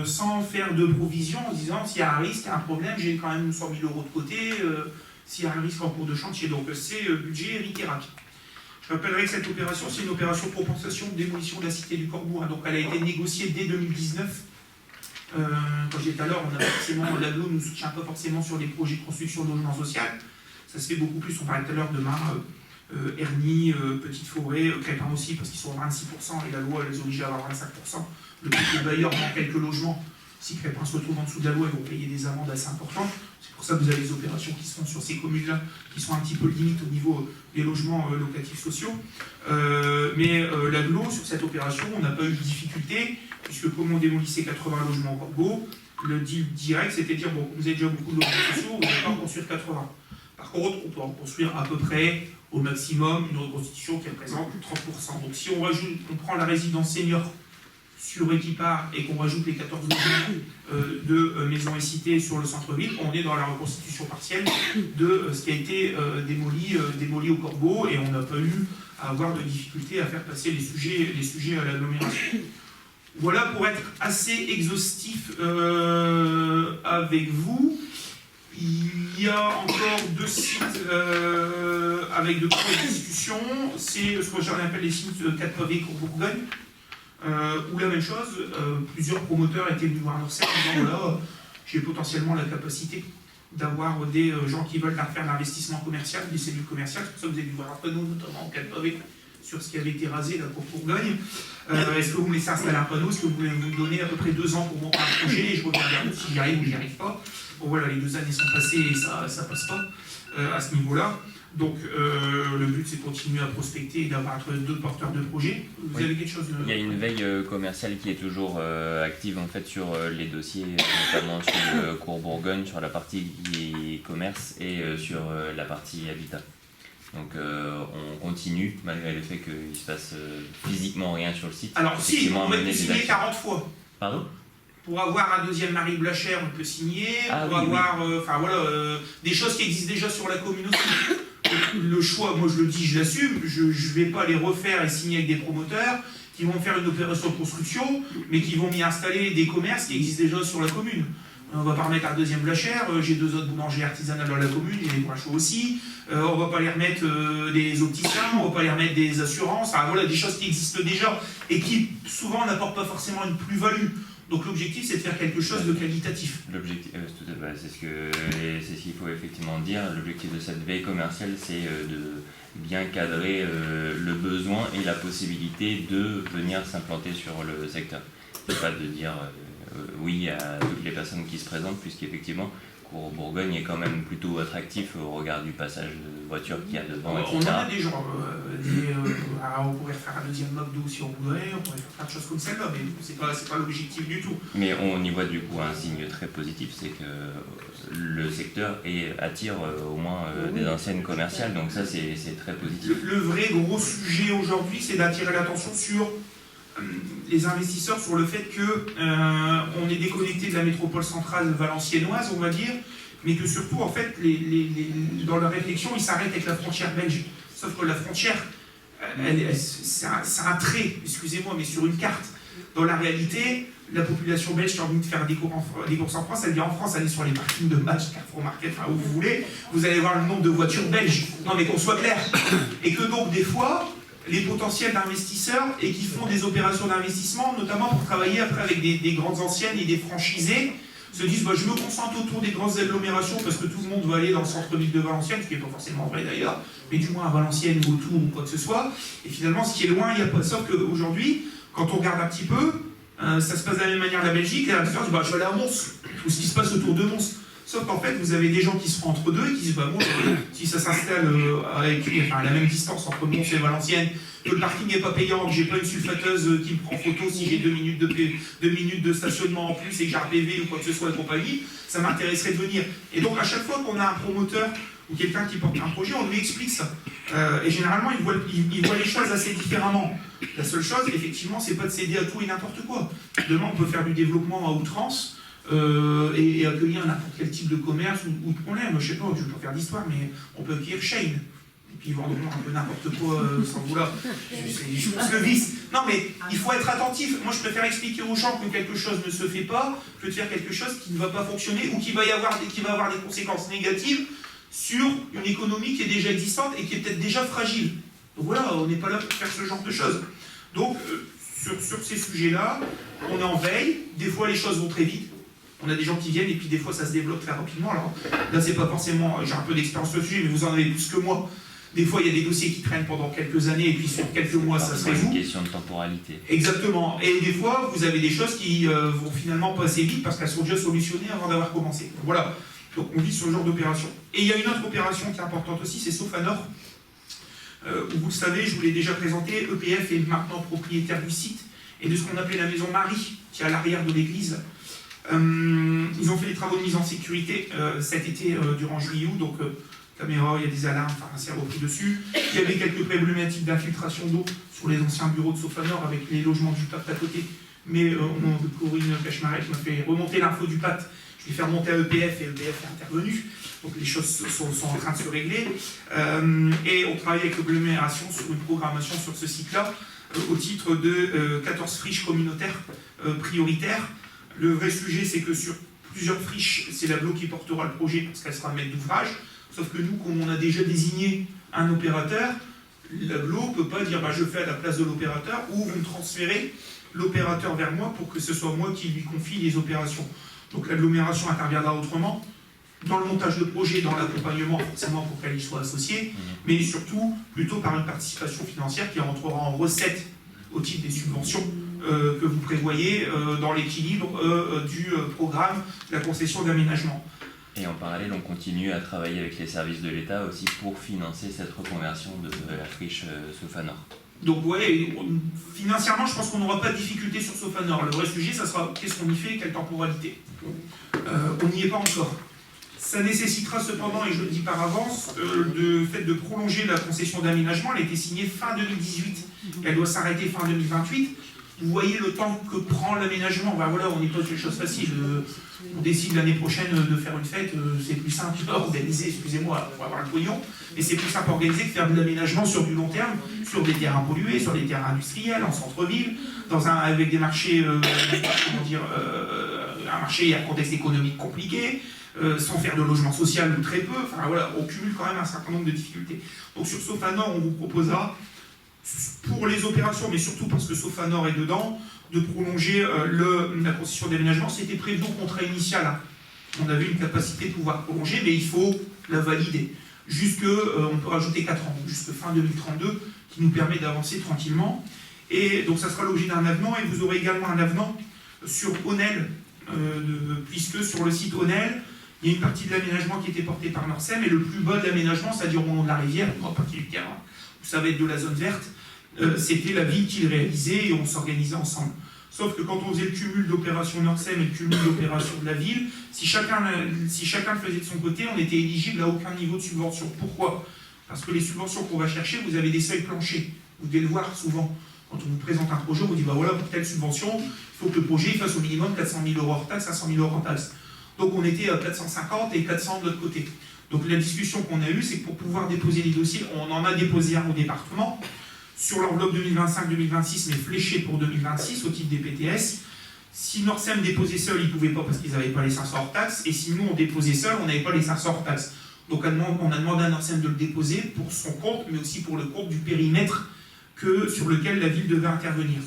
sans faire de provisions en disant s'il y a un risque, il y a un problème, j'ai quand même 100 000 € de côté, s'il y a un risque en cours de chantier. Donc c'est budget Ric-et-Rac. Je rappellerai que cette opération, c'est une opération de compensation de démolition de la cité du Corbourg. Donc elle a été négociée dès 2019. Quand j'étais à l'heure, l'AGLO ne nous soutient pas forcément sur les projets de construction de logement social. Ça se fait beaucoup plus, on parlait tout à l'heure de Ernie, Petite Forêt, Crépin aussi, parce qu'ils sont à 26%, et la loi les oblige à avoir 25%. Le petit bailleur dans quelques logements, si Crépin se retrouve en dessous de la loi, ils vont payer des amendes assez importantes. C'est pour ça que vous avez des opérations qui se font sur ces communes-là, qui sont un petit peu limites au niveau des logements locatifs sociaux. Mais l'AGLO, sur cette opération, on n'a pas eu de difficulté, puisque comme on démolissait 80 logements au Corbeau, le deal direct, c'était de dire, bon, vous avez déjà beaucoup de logements sociaux, vous n'allez pas en construire 80. Par contre, on peut en construire à peu près au maximum une reconstitution qui représente 30%. Donc si on prend la résidence senior sur Équipart et qu'on rajoute les 14 logements de Maisons et Cités sur le centre-ville, on est dans la reconstitution partielle de ce qui a été démoli au Corbeau, et on n'a pas eu à avoir de difficulté à faire passer les sujets à l'agglomération. Voilà pour être assez exhaustif avec vous. Il y a encore 2 sites avec de grosses discussions. C'est ce que j'appelle les sites 4 pavés Courbourgogne, où la même chose, plusieurs promoteurs étaient venus voir Norsem en disant voilà, j'ai potentiellement la capacité d'avoir des gens qui veulent faire l'investissement commercial, des cellules commerciales. C'est pour ça que vous avez dû voir un panneau, notamment en 4 pavés, sur ce qui avait été rasé là, pour Bourgogne. Est-ce que vous me laissez installer un panneau? Est-ce que vous voulez me donner à peu près 2 ans pour monter un projet et je reviens vers vous si j'y arrive ou j'y arrive pas? Bon voilà, les 2 années sont passées et ça passe pas à ce niveau-là. Donc le but c'est de continuer à prospecter et d'avoir entre 2 porteurs de projets. Vous avez quelque chose de... Il y a une veille commerciale qui est toujours active en fait sur les dossiers, notamment sur le Courbourgogne, sur la partie commerce et sur la partie habitat. Donc on continue, malgré le fait qu'il se passe physiquement rien sur le site. Alors si, on va signer 40 fois. Pardon? Pour avoir un deuxième Marie Blachère, on peut signer. Ah, pour oui, avoir des choses qui existent déjà sur la commune aussi. Le choix, moi je le dis, je l'assume, je ne vais pas les refaire et signer avec des promoteurs qui vont faire une opération de construction, mais qui vont m'y installer des commerces qui existent déjà sur la commune. On ne va pas remettre un deuxième Blachère, j'ai 2 autres boulangers artisanales dans la commune, il y a des points chauds aussi. On ne va pas les remettre des opticiens, on ne va pas les remettre des assurances, enfin voilà, des choses qui existent déjà et qui souvent n'apportent pas forcément une plus-value. Donc l'objectif c'est de faire quelque chose de qualitatif. L'objectif, c'est ce qu'il faut effectivement dire, l'objectif de cette veille commerciale c'est de bien cadrer le besoin et la possibilité de venir s'implanter sur le secteur. C'est pas de dire oui à toutes les personnes qui se présentent, puisqu'effectivement Courbourgogne est quand même plutôt attractif au regard du passage de voitures qu'il y a devant, etc. On en a des gens, on pourrait faire un deuxième McDo si on voudrait, on pourrait faire plein de choses comme celle-là, mais c'est pas l'objectif du tout. Mais on y voit du coup un signe très positif, c'est que le secteur attire au moins des enseignes commerciales, donc ça c'est très positif. Le vrai gros sujet aujourd'hui, c'est d'attirer l'attention sur les investisseurs, sur le fait qu'on est déconnecté de la métropole centrale valenciennoise, on va dire, mais que surtout, en fait, dans leur réflexion, ils s'arrêtent avec la frontière belge. Sauf que la frontière, c'est un trait, excusez-moi, mais sur une carte. Dans la réalité, la population belge qui a envie de faire des courses en France, elle vient en France, elle est sur les parkings de Match, Carrefour Market, enfin où vous voulez, vous allez voir le nombre de voitures belges. Non mais qu'on soit clair. Et que donc, des fois, les potentiels d'investisseurs et qui font des opérations d'investissement, notamment pour travailler après avec des grandes anciennes et des franchisés, se disent bah, je me concentre autour des grandes agglomérations parce que tout le monde va aller dans le centre-ville de Valenciennes, ce qui n'est pas forcément vrai d'ailleurs, mais du moins à Valenciennes ou autour ou quoi que ce soit. Et finalement, ce qui est loin, il n'y a pas. Sauf qu'aujourd'hui, quand on regarde un petit peu, ça se passe de la même manière la Belgique, et la différence, bah, je vais aller à Mons, ou ce qui se passe autour de Mons. Sauf qu'en fait, vous avez des gens qui seront entre deux et qui disent bah, bon, si ça s'installe à la même distance entre Mons et Valenciennes, que le parking n'est pas payant, que j'ai pas une sulfateuse qui me prend photo si j'ai 2 minutes de stationnement en plus et que j'ai un PV ou quoi que ce soit et compagnie, ça m'intéresserait de venir. Et donc à chaque fois qu'on a un promoteur ou quelqu'un qui porte un projet, on lui explique ça. Et généralement, il voit les choses assez différemment. La seule chose, effectivement, c'est pas de céder à tout et n'importe quoi. Demain, on peut faire du développement à outrance et accueillir n'importe quel type de commerce ou de problème. Je sais pas, je ne veux pas faire d'histoire, mais on peut accueillir Shane. Et puis vendre un peu n'importe quoi sans vouloir. Je pousse le vice. Non, mais il faut être attentif. Moi, je préfère expliquer aux gens que quelque chose ne se fait pas que de faire quelque chose qui ne va pas fonctionner ou qui va avoir des conséquences négatives sur une économie qui est déjà existante et qui est peut-être déjà fragile. Donc voilà, on n'est pas là pour faire ce genre de choses. Donc, sur ces sujets-là, on est en veille. Des fois, les choses vont très vite. On a des gens qui viennent et puis des fois, ça se développe très rapidement. Alors là, c'est pas forcément... J'ai un peu d'expérience sur le sujet, mais vous en avez plus que moi. Des fois, il y a des dossiers qui traînent pendant quelques années et puis sur quelques mois, ça se résout. C'est une question de temporalité. Exactement. Et des fois, vous avez des choses qui vont finalement pas assez vite parce qu'elles sont déjà solutionnées avant d'avoir commencé. Donc, voilà. Donc on vit sur ce genre d'opération. Et il y a une autre opération qui est importante aussi, c'est Sofanor. Où vous le savez, je vous l'ai déjà présenté, EPF est maintenant propriétaire du site et de ce qu'on appelait la maison Marie, qui est à l'arrière de l'église. Ils ont fait des travaux de mise en sécurité cet été durant juillet-août, donc caméra, il y a des alarmes, enfin c'est repris dessus. Il y avait quelques problématiques d'infiltration d'eau sur les anciens bureaux de Sofanor avec les logements du PAT à côté. Mais Corinne Cachemaret m'a fait remonter l'info du PAT. Je vais faire monter à EPF et EPF est intervenu. Donc les choses sont en train de se régler. Et on travaille avec l'agglomération sur une programmation sur ce site-là au titre de 14 friches communautaires prioritaires. Le vrai sujet, c'est que sur plusieurs friches, c'est l'agglo qui portera le projet parce qu'elle sera maître d'ouvrage. Sauf que nous, comme on a déjà désigné un opérateur, l'agglo ne peut pas dire bah, je fais à la place de l'opérateur ou vous me transférez l'opérateur vers moi pour que ce soit moi qui lui confie les opérations. Donc l'agglomération interviendra autrement, dans le montage de projet, dans l'accompagnement, forcément pour qu'elle y soit associée, mais surtout plutôt par une participation financière qui rentrera en recette au titre des subventions que vous prévoyez dans l'équilibre du programme de la concession d'aménagement. Et en parallèle, on continue à travailler avec les services de l'État aussi pour financer cette reconversion de la friche Sofanor. Donc ouais, financièrement, je pense qu'on n'aura pas de difficulté sur Sofanor. Le vrai sujet, ça sera qu'est-ce qu'on y fait, quelle temporalité. On n'y est pas encore. Ça nécessitera cependant, et je le dis par avance, le fait de prolonger la concession d'aménagement. Elle a été signée fin 2018 et elle doit s'arrêter fin 2028. Vous voyez le temps que prend l'aménagement. Ben voilà, on n'est pas sur les choses faciles. On décide l'année prochaine de faire une fête, c'est plus simple à organiser, excusez-moi, pour avoir le pognon, mais c'est plus simple à organiser que faire de l'aménagement sur du long terme, sur des terrains pollués, sur des terrains industriels, en centre-ville, avec des marchés, un marché à contexte économique compliqué, sans faire de logement social ou très peu. Enfin voilà, on cumule quand même un certain nombre de difficultés. Donc sur Sofanor, on vous proposera, pour les opérations, mais surtout parce que Sofanor est dedans, de prolonger la concession d'aménagement. C'était prévu au contrat initial. Hein. On avait une capacité de pouvoir prolonger, mais il faut la valider. On peut rajouter 4 ans, jusque fin 2032, qui nous permet d'avancer tranquillement. Et donc ça sera l'objet d'un avenant, et vous aurez également un avenant sur Onel, puisque sur le site Onel, il y a une partie de l'aménagement qui était portée par Norsem, et le plus bas de l'aménagement, c'est-à-dire au long de la rivière, on ne pas qu'il y ait le terrain, où ça va être de la zone verte, c'était la ville qui le réalisait et on s'organisait ensemble. Sauf que quand on faisait le cumul d'opérations Norsem et le cumul d'opérations de la ville, si chacun le faisait de son côté, on était éligible à aucun niveau de subvention. Pourquoi? Parce que les subventions qu'on va chercher, vous avez des seuils planchers. Vous devez le voir souvent. Quand on vous présente un projet, on vous dit bah voilà, pour telle subvention, il faut que le projet fasse au minimum 400 000 € hors taxe, 500 000 € hors taxe. Donc on était à 450 et 400 de l'autre côté. Donc la discussion qu'on a eue, c'est que pour pouvoir déposer les dossiers, on en a déposé un au département, sur l'enveloppe 2025-2026, mais fléché pour 2026 au titre des PTS. Si Norsem déposait seul, ils ne pouvaient pas parce qu'ils n'avaient pas les 500 hors taxe, et si nous on déposait seul, on n'avait pas les 500 hors taxe. Donc on a demandé à Norsem de le déposer pour son compte, mais aussi pour le compte du périmètre sur lequel la ville devait intervenir.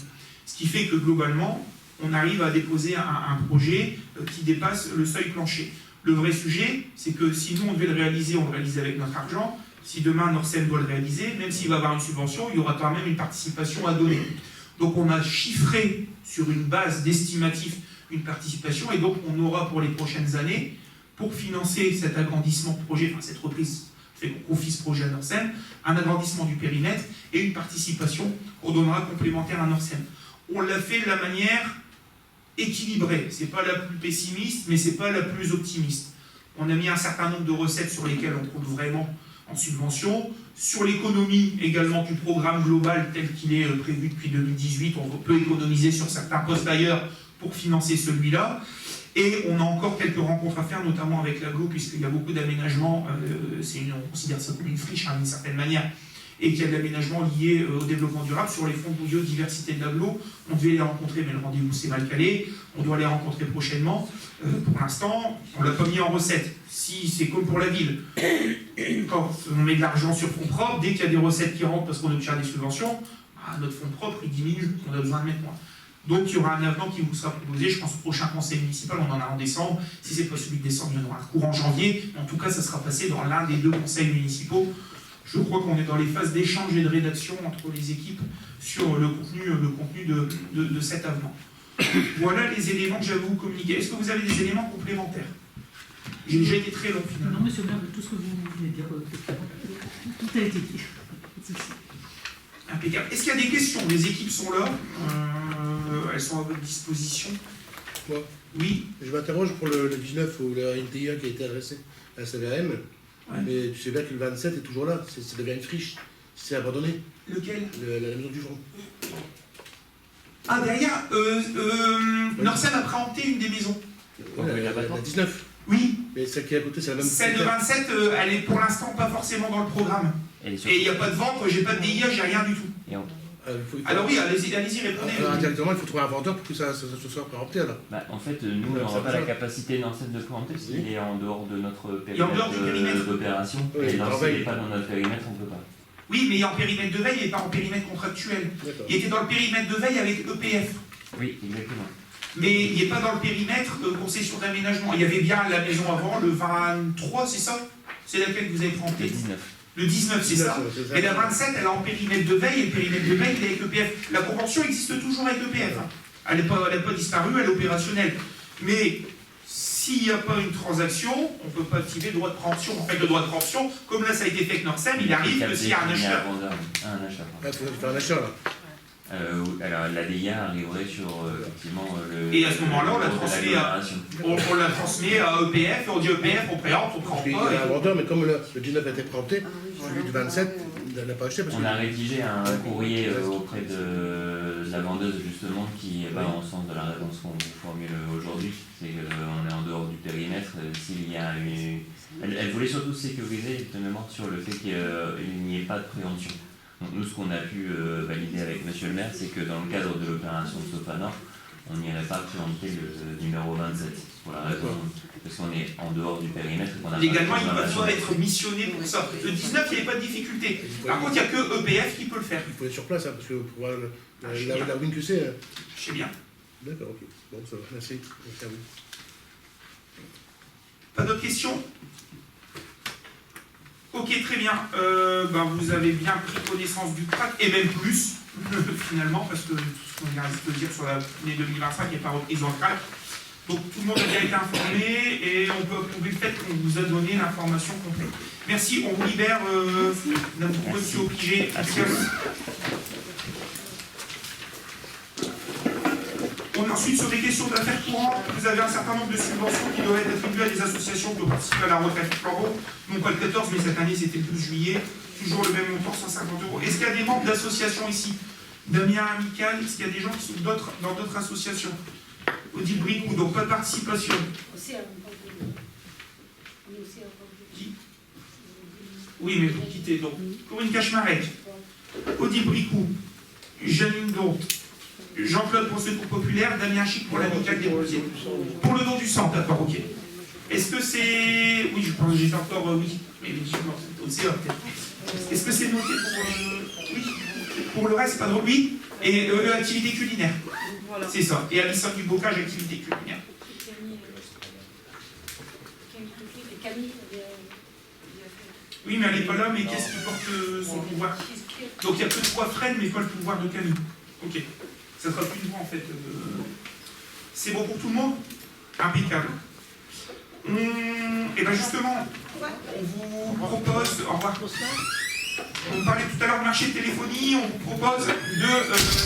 Ce qui fait que globalement, on arrive à déposer un projet qui dépasse le seuil plancher. Le vrai sujet, c'est que si nous on devait le réaliser, on le réalise avec notre argent. Si demain Norcem doit le réaliser, même s'il va avoir une subvention, il y aura quand même une participation à donner. Donc on a chiffré sur une base d'estimatif une participation, et donc on aura pour les prochaines années, pour financer cet agrandissement de projet, enfin cette reprise, fait qu'on confie ce projet à Norcem, un agrandissement du périmètre et une participation qu'on donnera complémentaire à Norcem. On l'a fait de la manière équilibrée. C'est pas la plus pessimiste, mais c'est pas la plus optimiste. On a mis un certain nombre de recettes sur lesquelles on compte vraiment en subvention. Sur l'économie également du programme global tel qu'il est prévu depuis 2018, on peut économiser sur certains postes d'ailleurs pour financer celui-là. Et on a encore quelques rencontres à faire, notamment avec l'aglo, puisqu'il y a beaucoup d'aménagements, on considère ça comme une friche d'une certaine manière, et qu'il y a de l'aménagement lié au développement durable sur les fonds de biodiversité de l'aglo. On devait les rencontrer, mais le rendez-vous s'est mal calé. On doit les rencontrer prochainement. Pour l'instant, on ne l'a pas mis en recette. Si c'est comme pour la ville, quand on met de l'argent sur fonds propres, dès qu'il y a des recettes qui rentrent parce qu'on obtient des subventions, notre fonds propre il diminue, on a besoin de mettre moins. Donc il y aura un avenant qui vous sera proposé, je pense au prochain conseil municipal, on en a en décembre. Si c'est pas celui de décembre, il y en aura un courant janvier. En tout cas, ça sera passé dans l'un des deux conseils municipaux. Je crois qu'on est dans les phases d'échange et de rédaction entre les équipes sur le contenu de cet avenant. Voilà les éléments que j'avais à vous communiquer. Est-ce que vous avez des éléments complémentaires? J'ai déjà été très long finalement. Non, monsieur le maire, tout ce que vous voulez dire, tout a été dit. Impeccable. Est-ce qu'il y a des questions? Les équipes sont là. Elles sont à votre disposition. Moi, oui. Je m'interroge pour le 19 ou la NTIA qui a été adressée à la CVM. Ouais. Mais tu sais bien que le 27 est toujours là. Ça devient une friche. C'est abandonné. Lequel? La maison du front. Ah, derrière, Norcem a préempté une des maisons. La 19. Oui. Mais celle qui est à côté, c'est la même. Celle de 27, elle est pour l'instant pas forcément dans le programme. Et il n'y a pas de vente, j'ai pas de DIA, j'ai rien du tout. Alors oui, allez-y, répondez. Indirectement, il faut trouver un vendeur pour que ça soit préempté alors. En fait, nous, on n'aura pas la capacité Norcem de préempter parce qu'il est en dehors de notre périmètre d'opération. Et s'il n'est pas dans notre périmètre, on ne peut pas. Oui, mais il est en périmètre de veille et pas en périmètre contractuel. Il était dans le périmètre de veille avec EPF. Oui, exactement. Mais il n'est pas dans le périmètre concession d'aménagement. Il y avait bien la maison avant, le 23, c'est ça? C'est laquelle que vous avez préempté? Le 19. Le 19, c'est ça. Et la 27, elle est en périmètre de veille, et le périmètre de veille, il est avec EPF. La convention existe toujours avec EPF. Hein. Elle n'est pas disparue, elle est opérationnelle. Mais s'il n'y a pas une transaction, on ne peut pas activer le droit de préemption. En fait, le droit de préemption, comme là, ça a été fait avec Norcem, il arrive que s'il y a un acheteur. Il faut faire un achat là. Alors la DIA arriverait sur effectivement le. Et à ce moment-là, on la transmet à EPF, et on dit EPF, on préempte, on préempte pas. Il y a un vendeur, mais comme le 19 a été préempté, celui du 27 n'a pas acheté. Parce on a rédigé un courrier auprès de la vendeuse justement qui va en sens de la réponse qu'on vous formule aujourd'hui. C'est qu'on est en dehors du périmètre. S'il y a elle voulait surtout sécuriser de mémoire sur le fait qu'il n'y ait pas de préemption. Donc nous, ce qu'on a pu valider avec monsieur le maire, c'est que dans le cadre de l'opération Sopanor, on n'irait pas préempter le numéro 27. Pour la raison, parce qu'on est en dehors du périmètre. Légalement, il ne doit pas être missionné pour ça. Le 19, il n'y avait pas de difficulté. Par contre, il n'y a que EPF qui peut le faire. Il faut être sur place, hein, parce que pour voir la win QC. Je sais bien. D'accord, ok. Bon, ça va. Merci. Pas d'autres questions? Ok, très bien. Vous avez bien pris connaissance du CRAC, et même plus, finalement, parce que tout ce qu'on vient de dire sur l'année 2025 n'est pas repris dans le CRAC. Donc tout le monde a bien été informé, et on peut approuver le fait qu'on vous a donné l'information complète. Merci, on vous libère, monsieur Opigé. Ensuite, sur les questions d'affaires courantes, vous avez un certain nombre de subventions qui doivent être attribuées à des associations qui ont participé à la retraite du flambeau. Non pas le 14, mais cette année, c'était le 12 juillet. Toujours le même montant, 150 €. Est-ce qu'il y a des membres d'associations ici? Damien Amical, est-ce qu'il y a des gens qui sont dans d'autres associations? Odile Bricou, donc pas de participation. Qui? Oui, mais pour quitter, donc. Corinne Cachmarek, Odile Bricou, Janine Dont, Jean-Claude pour le Secours Populaire, Damien Chic pour l'Amicale des Rosiers. Pour le don du sang, d'accord, ok. Est-ce que c'est... Oui, je pense que j'ai encore... oui, mais c'est peut-être. Est-ce que c'est noté pour... oui. Pour le reste, pas drôle, oui. Et activité culinaire. Voilà. C'est ça. Et Alison du Bocage, activité culinaire. Oui, mais elle n'est pas là, mais qu'est-ce qui porte son pouvoir? Donc il n'y a que 3 Fred, mais pas le pouvoir de Camille. Ok. Ça sera plus une voix en fait. C'est bon pour tout le monde? Impeccable. Et bien justement, on vous propose, au revoir. On parlait tout à l'heure de marché de téléphonie, on vous propose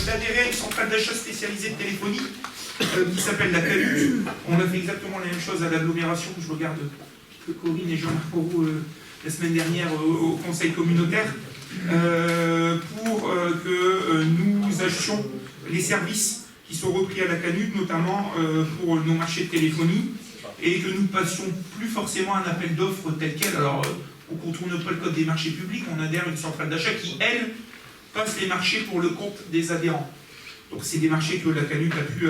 d'adhérer à une centrale d'achat spécialisée de téléphonie qui s'appelle la Canut. On a fait exactement la même chose à l'agglomération. Je regarde que Corinne et Jean-Marc Corot la semaine dernière au conseil communautaire pour que nous achetions les services qui sont repris à la Canut, notamment pour nos marchés de téléphonie, et que nous passions plus forcément un appel d'offres tel quel. Alors, on ne contourne pas le code des marchés publics, on adhère à une centrale d'achat qui, elle, passe les marchés pour le compte des adhérents. Donc c'est des marchés que la Canut a pu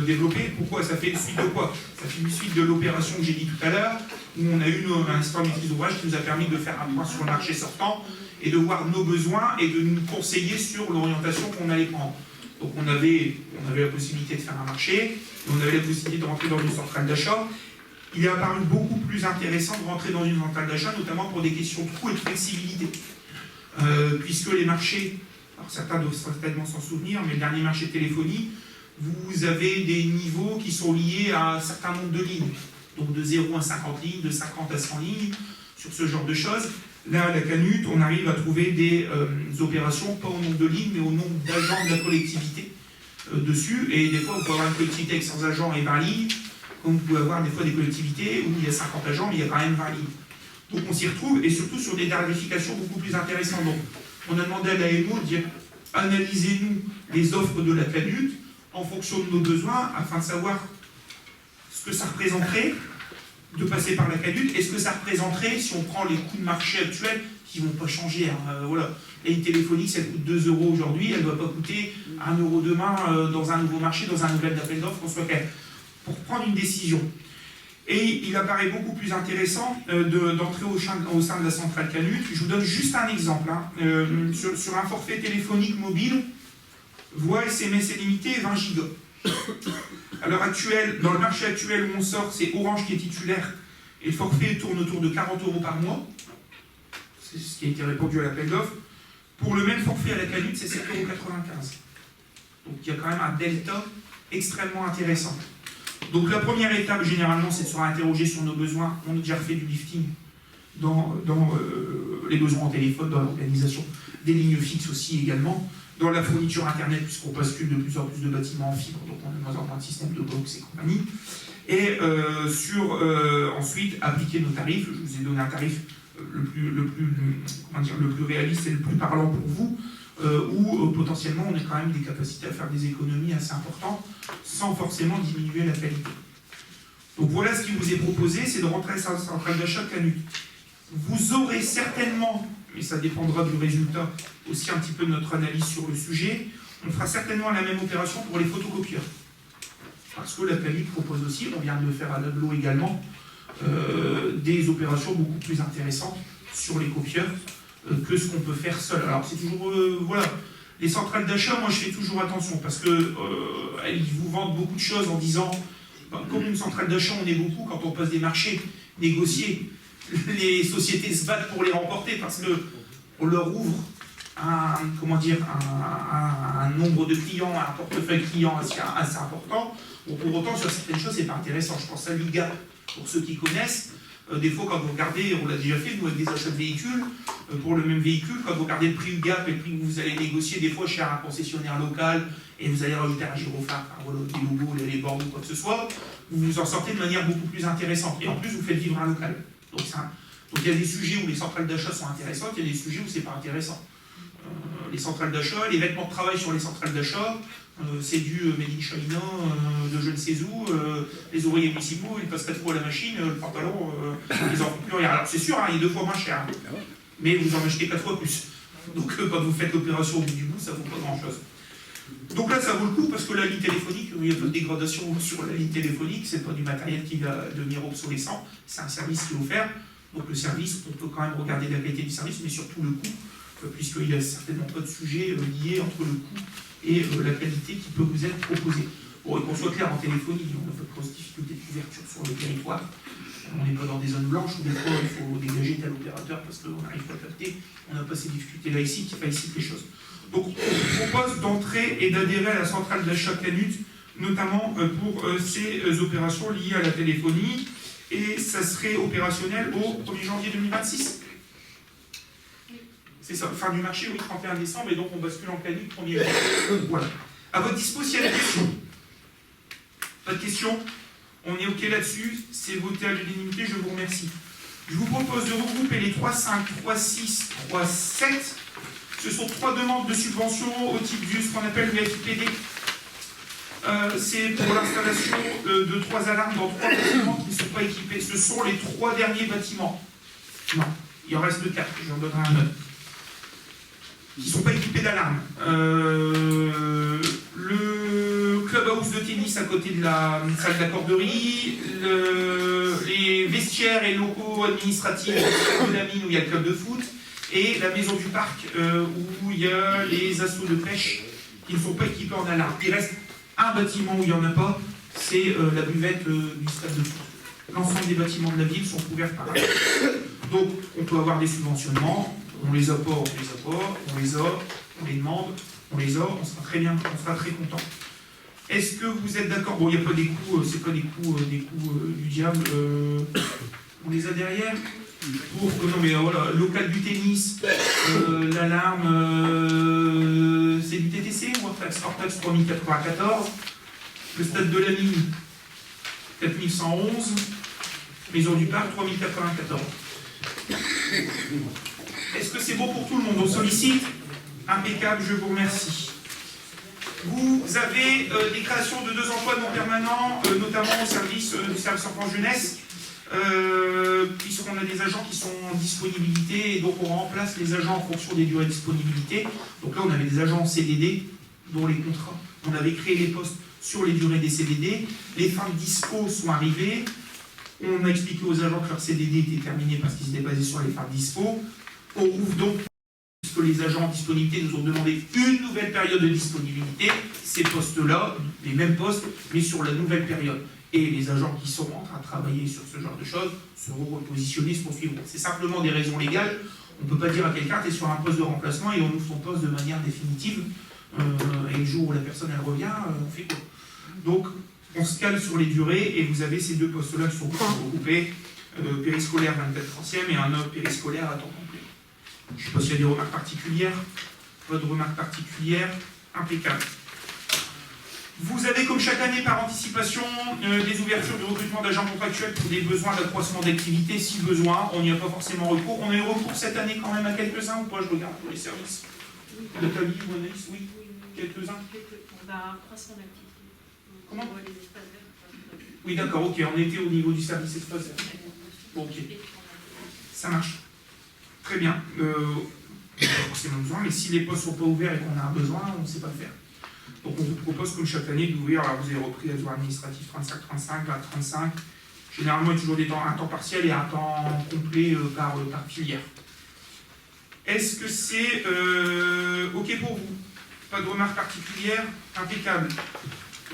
développer. Pourquoi? Ça fait une suite de quoi? Ça fait une suite de l'opération que j'ai dit tout à l'heure, où on a eu un instant de maîtrise d'ouvrage qui nous a permis de faire un point sur le marché sortant et de voir nos besoins et de nous conseiller sur l'orientation qu'on allait prendre. Donc on avait la possibilité de faire un marché, et on avait la possibilité de rentrer dans une centrale d'achat. Il est apparu beaucoup plus intéressant de rentrer dans une centrale d'achat, notamment pour des questions de coût et de flexibilité. Puisque les marchés, alors certains doivent certainement s'en souvenir, mais le dernier marché de téléphonie, vous avez des niveaux qui sont liés à un certain nombre de lignes. Donc de 0 à 50 lignes, de 50 à 100 lignes, sur ce genre de choses. Là, à la Canut, on arrive à trouver des opérations, pas au nombre de lignes, mais au nombre d'agents de la collectivité dessus. Et des fois, vous pouvez avoir une collectivité avec 100 agents et 20 lignes, comme vous pouvez avoir des fois des collectivités où il y a 50 agents, mais il y a quand même 20 lignes. Donc on s'y retrouve, et surtout sur des tarifications beaucoup plus intéressantes. Donc on a demandé à l'AMO de dire, analysez-nous les offres de la Canut en fonction de nos besoins, afin de savoir ce que ça représenterait de passer par la Canut, et ce que ça représenterait si on prend les coûts de marché actuels, qui ne vont pas changer. Voilà. La ligne téléphonique, si elle coûte 2 € aujourd'hui, elle ne va pas coûter 1 € demain dans un nouveau marché, dans un nouvel appel d'offres, qu'on soit clair, pour prendre une décision. Et il apparaît beaucoup plus intéressant d'entrer au sein de la centrale Canut. Je vous donne juste un exemple. Sur un forfait téléphonique mobile, voix, SMS illimité, 20 gigas. À l'heure actuelle, dans le marché actuel où on sort, c'est Orange qui est titulaire, et le forfait tourne autour de 40 € par mois. C'est ce qui a été répondu à l'appel d'offres. Pour le même forfait à la Canut, c'est 7,95 €. Donc il y a quand même un delta extrêmement intéressant. Donc la première étape, généralement, c'est de se réinterroger sur nos besoins. On a déjà fait du lifting dans les besoins en téléphone, dans l'organisation des lignes fixes aussi également, dans la fourniture Internet, puisqu'on bascule de plus en plus de bâtiments en fibre, donc on a de moins en moins de systèmes de box et compagnie. Et ensuite, appliquer nos tarifs. Je vous ai donné un tarif le plus réaliste et le plus parlant pour vous, où potentiellement on a quand même des capacités à faire des économies assez importantes sans forcément diminuer la qualité. Donc voilà ce qui vous est proposé, c'est de rentrer sur la centrale d'achat Canut. Vous aurez certainement, et ça dépendra du résultat, aussi un petit peu de notre analyse sur le sujet, on fera certainement la même opération pour les photocopieurs. Parce que la Canut propose aussi, on vient de le faire à l'aglo également, des opérations beaucoup plus intéressantes sur les copieurs que ce qu'on peut faire seul. Alors c'est toujours, voilà, les centrales d'achat, moi je fais toujours attention, parce que ils vous vendent beaucoup de choses en disant, comme une centrale d'achat, on est beaucoup, quand on passe des marchés négociés, les sociétés se battent pour les remporter, parce qu'on leur ouvre un nombre de clients, un portefeuille client assez important. Bon, pour autant, sur certaines choses, c'est pas intéressant. Je pense à l'UGAP, pour ceux qui connaissent. Des fois, quand vous regardez, on l'a déjà fait, nous, avec des achats de véhicules, pour le même véhicule, quand vous regardez le prix UGAP et le prix que vous allez négocier, des fois, chez un concessionnaire local, et vous allez rajouter un gyrophare, voilà, des logos, les bords ou quoi que ce soit, vous vous en sortez de manière beaucoup plus intéressante. Et en plus, vous faites vivre un local. Donc il y a des sujets où les centrales d'achat sont intéressantes, il y a des sujets où c'est pas intéressant. Les centrales d'achat, les vêtements de travail sur les centrales d'achat, c'est du made in China, de je ne sais où, les ouvriers municipaux, ils passent 4 fois à la machine, le pantalon, ils en font plus rien. Alors c'est sûr, il est 2 fois moins cher, mais vous en achetez 4 fois plus. Donc quand vous faites l'opération au bout du bout, ça ne vaut pas grand chose. Donc là, ça vaut le coup parce que la ligne téléphonique, il y a pas de dégradation sur la ligne téléphonique, c'est pas du matériel qui va devenir obsolescent, c'est un service qui est offert. Donc le service, on peut quand même regarder la qualité du service, mais surtout le coût, puisqu'il n'y a certainement pas de sujet lié entre le coût et la qualité qui peut vous être proposée. Bon, et qu'on soit clair, en téléphonie, on n'a pas de grosse difficulté de couverture sur le territoire. On n'est pas dans des zones blanches où des fois il faut dégager tel opérateur parce qu'on n'arrive pas à capter. On n'a pas ces difficultés-là ici qui facilitent les choses. Donc, on vous propose d'entrer et d'adhérer à la centrale d'achat Canut, notamment pour ces opérations liées à la téléphonie. Et ça serait opérationnel au 1er janvier 2026. C'est ça, fin du marché, oui, 31 décembre, et donc on bascule en Canut 1er janvier. Voilà. À votre dispo, s'il y a des questions. Pas de questions? On est OK là-dessus, c'est voté à l'unanimité, je vous remercie. Je vous propose de regrouper les 3.5, 3.6, 3.7. Ce sont 3 demandes de subvention au type du ce qu'on appelle le FIPD. C'est pour l'installation de 3 alarmes dans 3 bâtiments qui ne sont pas équipés. Ce sont les 3 derniers bâtiments. Non, il en reste 4, j'en donnerai un autre. Qui ne sont pas équipés d'alarmes. Le clubhouse de tennis à côté de la salle d'accorderie, les vestiaires et locaux administratifs de la mine où il y a le club de foot, et la maison du parc où il y a les assos de pêche qui ne sont pas équipés en alarme. Il reste un bâtiment où il n'y en a pas, c'est la buvette du stade de foot. L'ensemble des bâtiments de la ville sont couverts par là. Donc on peut avoir des subventionnements, on les a pas, on les a pas, on les a, on les demande, on les a, on sera très bien, on sera très content. Est-ce que vous êtes d'accord? Bon, il n'y a pas des coûts, c'est pas des coûts du diable. On les a derrière. Pour, non mais voilà, local du tennis, l'alarme, c'est du TTC ou hors taxe 3094. Le stade de la mine, 4111. Maison du parc, 3094. Est-ce que c'est bon pour tout le monde? On sollicite? Impeccable, je vous remercie. Vous avez des créations de 2 emplois non permanents, notamment au service du service enfant jeunesse, puisqu'on a des agents qui sont en disponibilité, et donc on remplace les agents en fonction des durées de disponibilité. Donc là, on avait des agents en CDD, dont les contrats, on avait créé les postes sur les durées des CDD. Les fins de dispo sont arrivées. On a expliqué aux agents que leur CDD était terminé parce qu'ils étaient basés sur les fins de dispo. On ouvre donc, puisque les agents en disponibilité nous ont demandé une nouvelle période de disponibilité, ces postes-là, les mêmes postes, mais sur la nouvelle période. Et les agents qui sont en train de travailler sur ce genre de choses seront repositionnés, se poursuivront. C'est simplement des raisons légales. On ne peut pas dire à quelqu'un, tu es sur un poste de remplacement et on ouvre son poste de manière définitive. Et le jour où la personne elle revient, on fait quoi? Donc, on se cale sur les durées et vous avez ces 2 postes-là qui sont regroupés, périscolaire 24/3e et un autre périscolaire à temps complet. Je ne sais pas s'il y a des remarques particulières. Pas de remarques particulières. Impeccable. Vous avez, comme chaque année, par anticipation, des ouvertures de recrutement d'agents contractuels pour des besoins d'accroissement d'activité, si besoin. On n'y a pas forcément recours. On a eu recours cette année quand même à quelques-uns ou pas? Je regarde pour les services. Nathalie ou Anaïs, oui. Quelques-uns. On a un accroissement d'activité. Comment? Les espaces verts. Oui, d'accord, ok. On était au niveau du service espace vert. Bon, ok. Ça marche. Très bien. On n'a pas forcément besoin, mais si les postes ne sont pas ouverts et qu'on a un besoin, on ne sait pas le faire. Donc on vous propose, comme chaque année, d'ouvrir. Alors vous avez repris adjoint administratif 35-35, 20-35. Généralement, il y a toujours un temps partiel et un temps complet par filière. Est-ce que c'est OK pour vous? Pas de remarques particulières? Impeccable.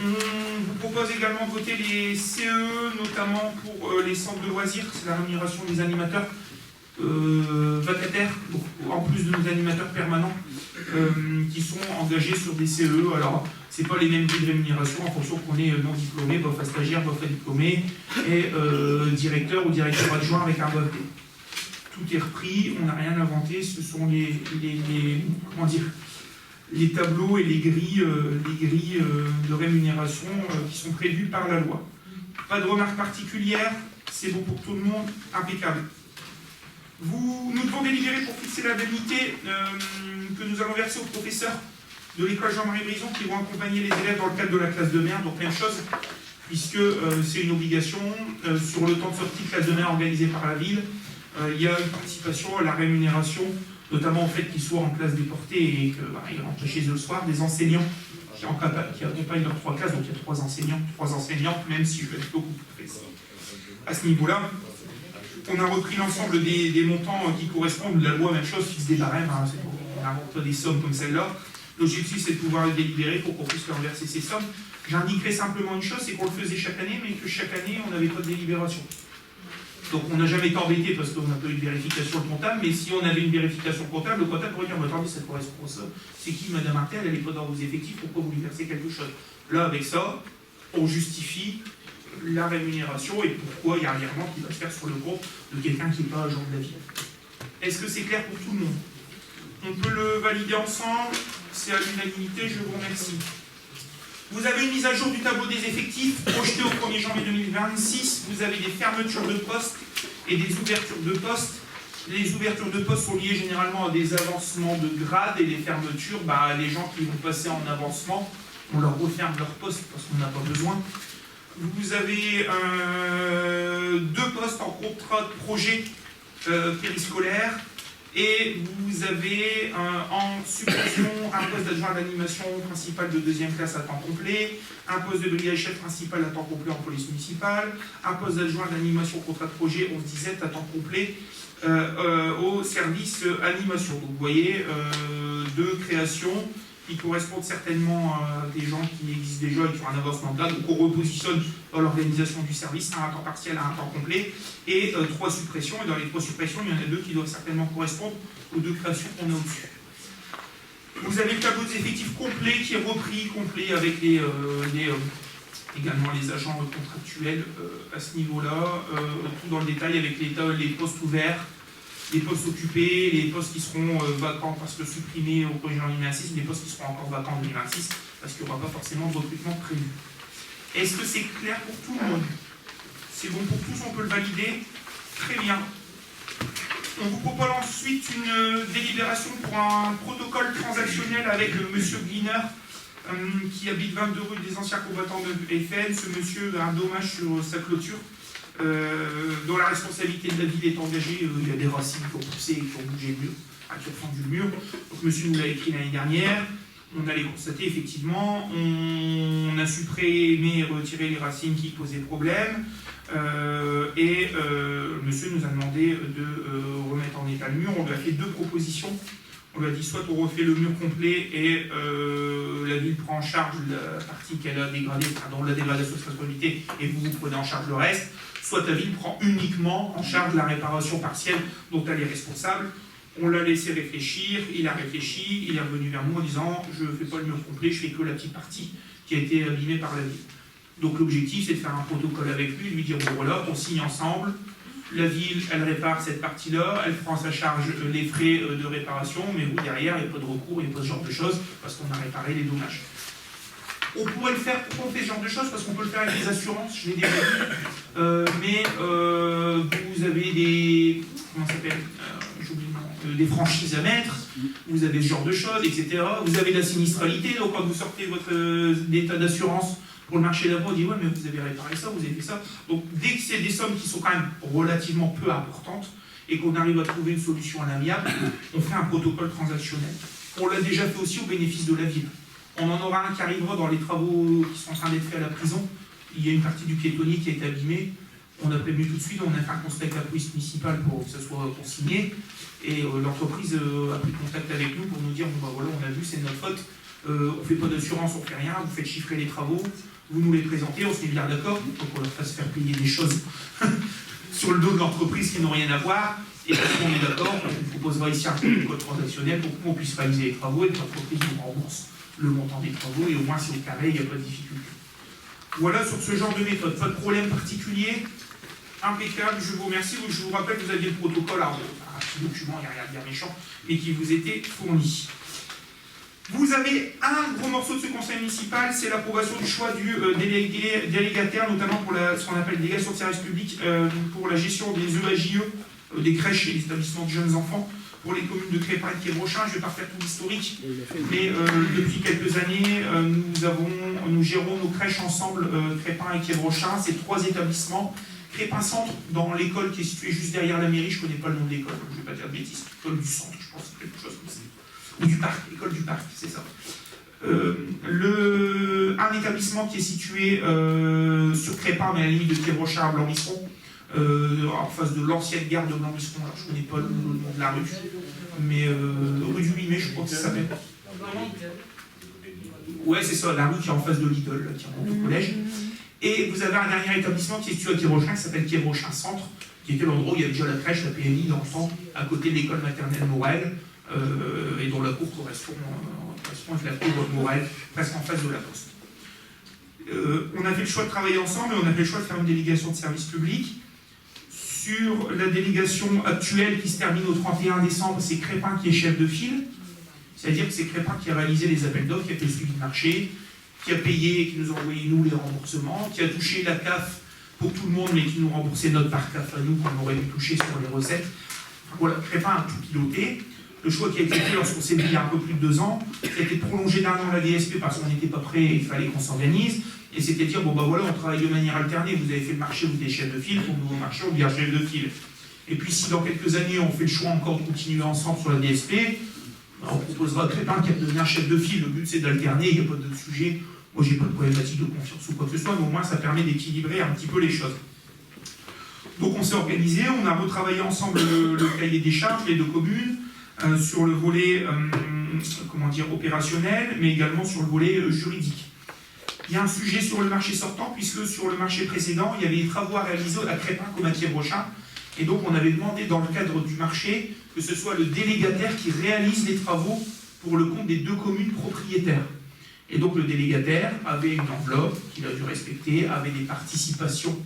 On vous propose également de voter les CE, notamment pour les centres de loisirs. C'est la rémunération des animateurs vacataires, en plus de nos animateurs permanents qui sont engagés sur des CE. Alors, ce n'est pas les mêmes grilles de rémunération en fonction qu'on est non diplômé, bof à stagiaire, bof à diplômé, et directeur ou directeur adjoint avec un bof D. Tout est repris, on n'a rien inventé, ce sont comment dire, les tableaux et les grilles de rémunération qui sont prévues par la loi. Pas de remarques particulières, c'est bon pour tout le monde, impeccable. Nous devons délibérer pour fixer l'indemnité que nous allons verser aux professeurs de l'école Jean-Marie Brison qui vont accompagner les élèves dans le cadre de la classe de mer. Donc même chose, puisque c'est une obligation. Sur le temps de sortie de classe de mer organisée par la ville, il y a une participation à la rémunération, notamment au fait qu'ils soient en classe déportée et qu'ils rentrent chez eux le soir, des enseignants qui accompagnent leurs 3 classes. Donc il y a 3 enseignantes, même si je vais être beaucoup plus précis. À ce niveau-là, on a repris l'ensemble des montants qui correspondent. La loi, même chose, fixe des barèmes. On n'invente pas des sommes comme celle-là. L'objectif, c'est de pouvoir le délibérer pour qu'on puisse leur verser ces sommes. J'indiquerai simplement une chose, c'est qu'on le faisait chaque année, mais que chaque année, on n'avait pas de délibération. Donc on n'a jamais été embêté parce qu'on n'a pas eu de vérification comptable, mais si on avait une vérification comptable, le comptable pourrait dire, mais attendez, ça correspond à ça. C'est qui, madame Artel, elle n'est pas dans vos effectifs, pourquoi vous lui versez quelque chose? Là, avec ça, on justifie la rémunération et pourquoi il y a un virement qui va se faire sur le compte de quelqu'un qui n'est pas agent de la ville. Est-ce que c'est clair pour tout le monde? On peut le valider ensemble, c'est à l'unanimité, je vous remercie. Vous avez une mise à jour du tableau des effectifs projeté au 1er janvier 2026. Vous avez des fermetures de postes et des ouvertures de postes. Les ouvertures de postes sont liées généralement à des avancements de grade et les fermetures, les gens qui vont passer en avancement, on leur referme leur poste parce qu'on n'a pas besoin. Vous avez 2 postes en contrat de projet périscolaire. Et vous avez en suppression un poste d'adjoint d'animation principale de 2e classe à temps complet, un poste de brigadier chef principal à temps complet en police municipale, un poste d'adjoint d'animation contrat de projet 11-17 à temps complet au service animation. Donc vous voyez 2 créations qui correspondent certainement à des gens qui existent déjà et qui ont un avancement de grade, donc on repositionne dans l'organisation du service, un à temps partiel, un à temps complet, et 3 suppressions, et dans les 3 suppressions, il y en a 2 qui doivent certainement correspondre aux 2 créations qu'on a au-dessus. Vous avez le tableau des effectifs complet qui est repris, complet avec également les agents contractuels à ce niveau-là, tout dans le détail avec les postes ouverts, les postes occupés, les postes qui seront vacants parce que supprimés au 1er janvier 2026, les postes qui seront encore vacants en 2026 parce qu'il n'y aura pas forcément de recrutement prévu. Est-ce que c'est clair pour tout le monde? C'est bon pour tous, on peut le valider? Très bien. On vous propose ensuite une délibération pour un protocole transactionnel avec monsieur Gliner qui habite 22 rue des anciens combattants de FN. Ce monsieur a un dommage sur sa clôture. Dont la responsabilité de la ville est engagée, il y a des racines qui ont poussé et qui ont bougé le mur, qui ont fendu le mur. Donc monsieur nous l'a écrit l'année dernière, on allait constater effectivement, on a supprimé et retiré les racines qui posaient problème, monsieur nous a demandé de remettre en état le mur. On lui a fait 2 propositions. On lui a dit soit on refait le mur complet et la ville prend en charge la partie qu'elle a dégradée, dont la dégradation de responsabilité, et vous prenez en charge le reste, soit la ville prend uniquement en charge la réparation partielle dont elle est responsable. On l'a laissé réfléchir, il a réfléchi, il est revenu vers nous en disant je ne fais pas le mur complet, je fais que la petite partie qui a été abîmée par la ville. Donc l'objectif c'est de faire un protocole avec lui, de lui dire bon voilà, on signe ensemble. La ville, elle répare cette partie-là, elle prend à sa charge les frais de réparation, mais vous, derrière, il n'y a pas de recours, il n'y a pas ce genre de choses, parce qu'on a réparé les dommages. On pourrait le faire, pourquoi on fait ce genre de choses? Parce qu'on peut le faire avec des assurances, je l'ai déjà dit, mais vous avez des, comment ça s'appelle, j'oublie le nom, des franchises à mettre, vous avez ce genre de choses, etc. Vous avez la sinistralité, donc quand vous sortez votre état d'assurance, pour le marché d'abord, on dit ouais, mais vous avez réparé ça, vous avez fait ça. Donc dès que c'est des sommes qui sont quand même relativement peu importantes et qu'on arrive à trouver une solution à l'amiable, on fait un protocole transactionnel. On l'a déjà fait aussi au bénéfice de la ville. On en aura un qui arrivera dans les travaux qui sont en train d'être faits à la prison. Il y a une partie du piétonnier qui a été abîmée. On a prévenu tout de suite, on a fait un constat avec la police municipale pour que ça soit consigné. Et l'entreprise a pris contact avec nous pour nous dire bon, bah, voilà, on a vu, c'est de notre faute. On ne fait pas d'assurance, on ne fait rien, vous faites chiffrer les travaux, vous nous les présentez, on se met bien d'accord, donc on leur fasse faire payer des choses sur le dos de l'entreprise qui n'ont rien à voir, et parce qu'on est d'accord, on vous proposera ici un protocole transactionnel pour qu'on puisse réaliser les travaux et que l'entreprise nous rembourse le montant des travaux, et au moins c'est au carré, il n'y a pas de difficulté. Voilà sur ce genre de méthode, pas de problème particulier, impeccable, je vous remercie, je vous rappelle que vous aviez le protocole, un petit document, il n'y a rien de bien méchant, mais qui vous était fourni. Vous avez un gros morceau de ce conseil municipal, c'est l'approbation du choix du délégataire, notamment pour ce qu'on appelle délégation de service public, pour la gestion des EAJE, des crèches et des établissements de jeunes enfants, pour les communes de Crépin et de Quiébrochin. Je ne vais pas faire tout l'historique, mais depuis quelques années, nous gérons nos crèches ensemble, Crépin et Quiébrochin. C'est 3 établissements. Crépin Centre, dans l'école qui est située juste derrière la mairie, je ne connais pas le nom de l'école, je ne vais pas dire de bêtises, l'école du centre, je pense, quelque chose comme ça. Ou du parc, l'école du parc, c'est ça. Un établissement qui est situé sur Crépin, mais à la limite de Quiébrochin à Blanc-Misseron, en face de l'ancienne gare de Blanc-Misseron. Alors je ne connais pas le nom de la rue, mais rue du 8 mai, je crois que ça s'appelle. Ouais, c'est ça, la rue qui est en face de Lidl, là, qui remonte au collège. Et vous avez un dernier établissement qui est situé à Quiévrochin, qui s'appelle Quiévrochin Centre, qui était l'endroit où il y avait déjà la crèche, la PMI d'enfants, à côté de l'école maternelle Morel, et dont la cour correspond avec la cour Morel, presque en face de la poste. On a fait le choix de travailler ensemble, et on a fait le choix de faire une délégation de service public. Sur la délégation actuelle qui se termine au 31 décembre, c'est Crépin qui est chef de file. C'est-à-dire que c'est Crépin qui a réalisé les appels d'offres, qui a fait le suivi de marché, qui a payé, qui nous a envoyé nous les remboursements, qui a touché la CAF pour tout le monde, mais qui nous remboursait notre part CAF à nous, qu'on aurait dû toucher sur les recettes. Enfin, voilà, Crépin a tout piloté. Le choix qui a été fait lorsqu'on s'est mis il y a un peu plus de 2 ans, c'était de prolonger d'1 an la DSP parce qu'on n'était pas prêt, il fallait qu'on s'organise. Et c'était de dire, bon ben voilà, on travaille de manière alternée, vous avez fait le marché, vous êtes chef de file, pour le nouveau marché, on devient chef de file. Et puis si dans quelques années, on fait le choix encore de continuer ensemble sur la DSP, on proposera Crépin qui devient chef de file. Le but c'est d'alterner, il n'y a pas de sujet. Moi j'ai pas de problématique de confiance ou quoi que ce soit, mais au moins ça permet d'équilibrer un petit peu les choses. Donc on s'est organisé, on a retravaillé ensemble le cahier des charges, les 2 communes, sur le volet opérationnel, mais également sur le volet juridique. Il y a un sujet sur le marché sortant, puisque sur le marché précédent, il y avait des travaux à réaliser à Crépin comme à Quiévrochin. Et donc on avait demandé dans le cadre du marché que ce soit le délégataire qui réalise les travaux pour le compte des 2 communes propriétaires. Et donc le délégataire avait une enveloppe qu'il a dû respecter, avait des participations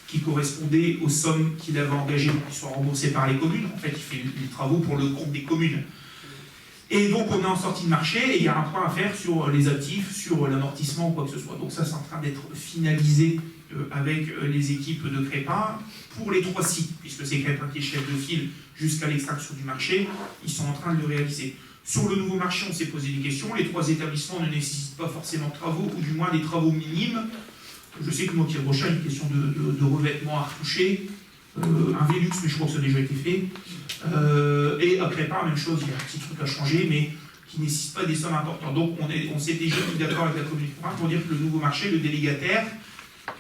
qui correspondaient aux sommes qu'il avait engagées pour qu'ils soient remboursés par les communes. En fait, il fait les travaux pour le compte des communes. Et donc on est en sortie de marché et il y a un point à faire sur les actifs, sur l'amortissement ou quoi que ce soit. Donc ça c'est en train d'être finalisé avec les équipes de Crépin pour les 3 sites, puisque c'est Crépin qui est chef de file jusqu'à l'extraction du marché, ils sont en train de le réaliser. Sur le nouveau marché, on s'est posé des questions, les 3 établissements ne nécessitent pas forcément de travaux, ou du moins des travaux minimes. Je sais que moi, Quiévrochin, il y a une question de revêtement à retoucher, un Velux, mais je crois que ça a déjà été fait. Et à Crépin, même chose, il y a un petit truc à changer, mais qui ne nécessite pas des sommes importantes. Donc on s'est déjà mis d'accord avec la commune de Crépin pour dire que le nouveau marché, le délégataire,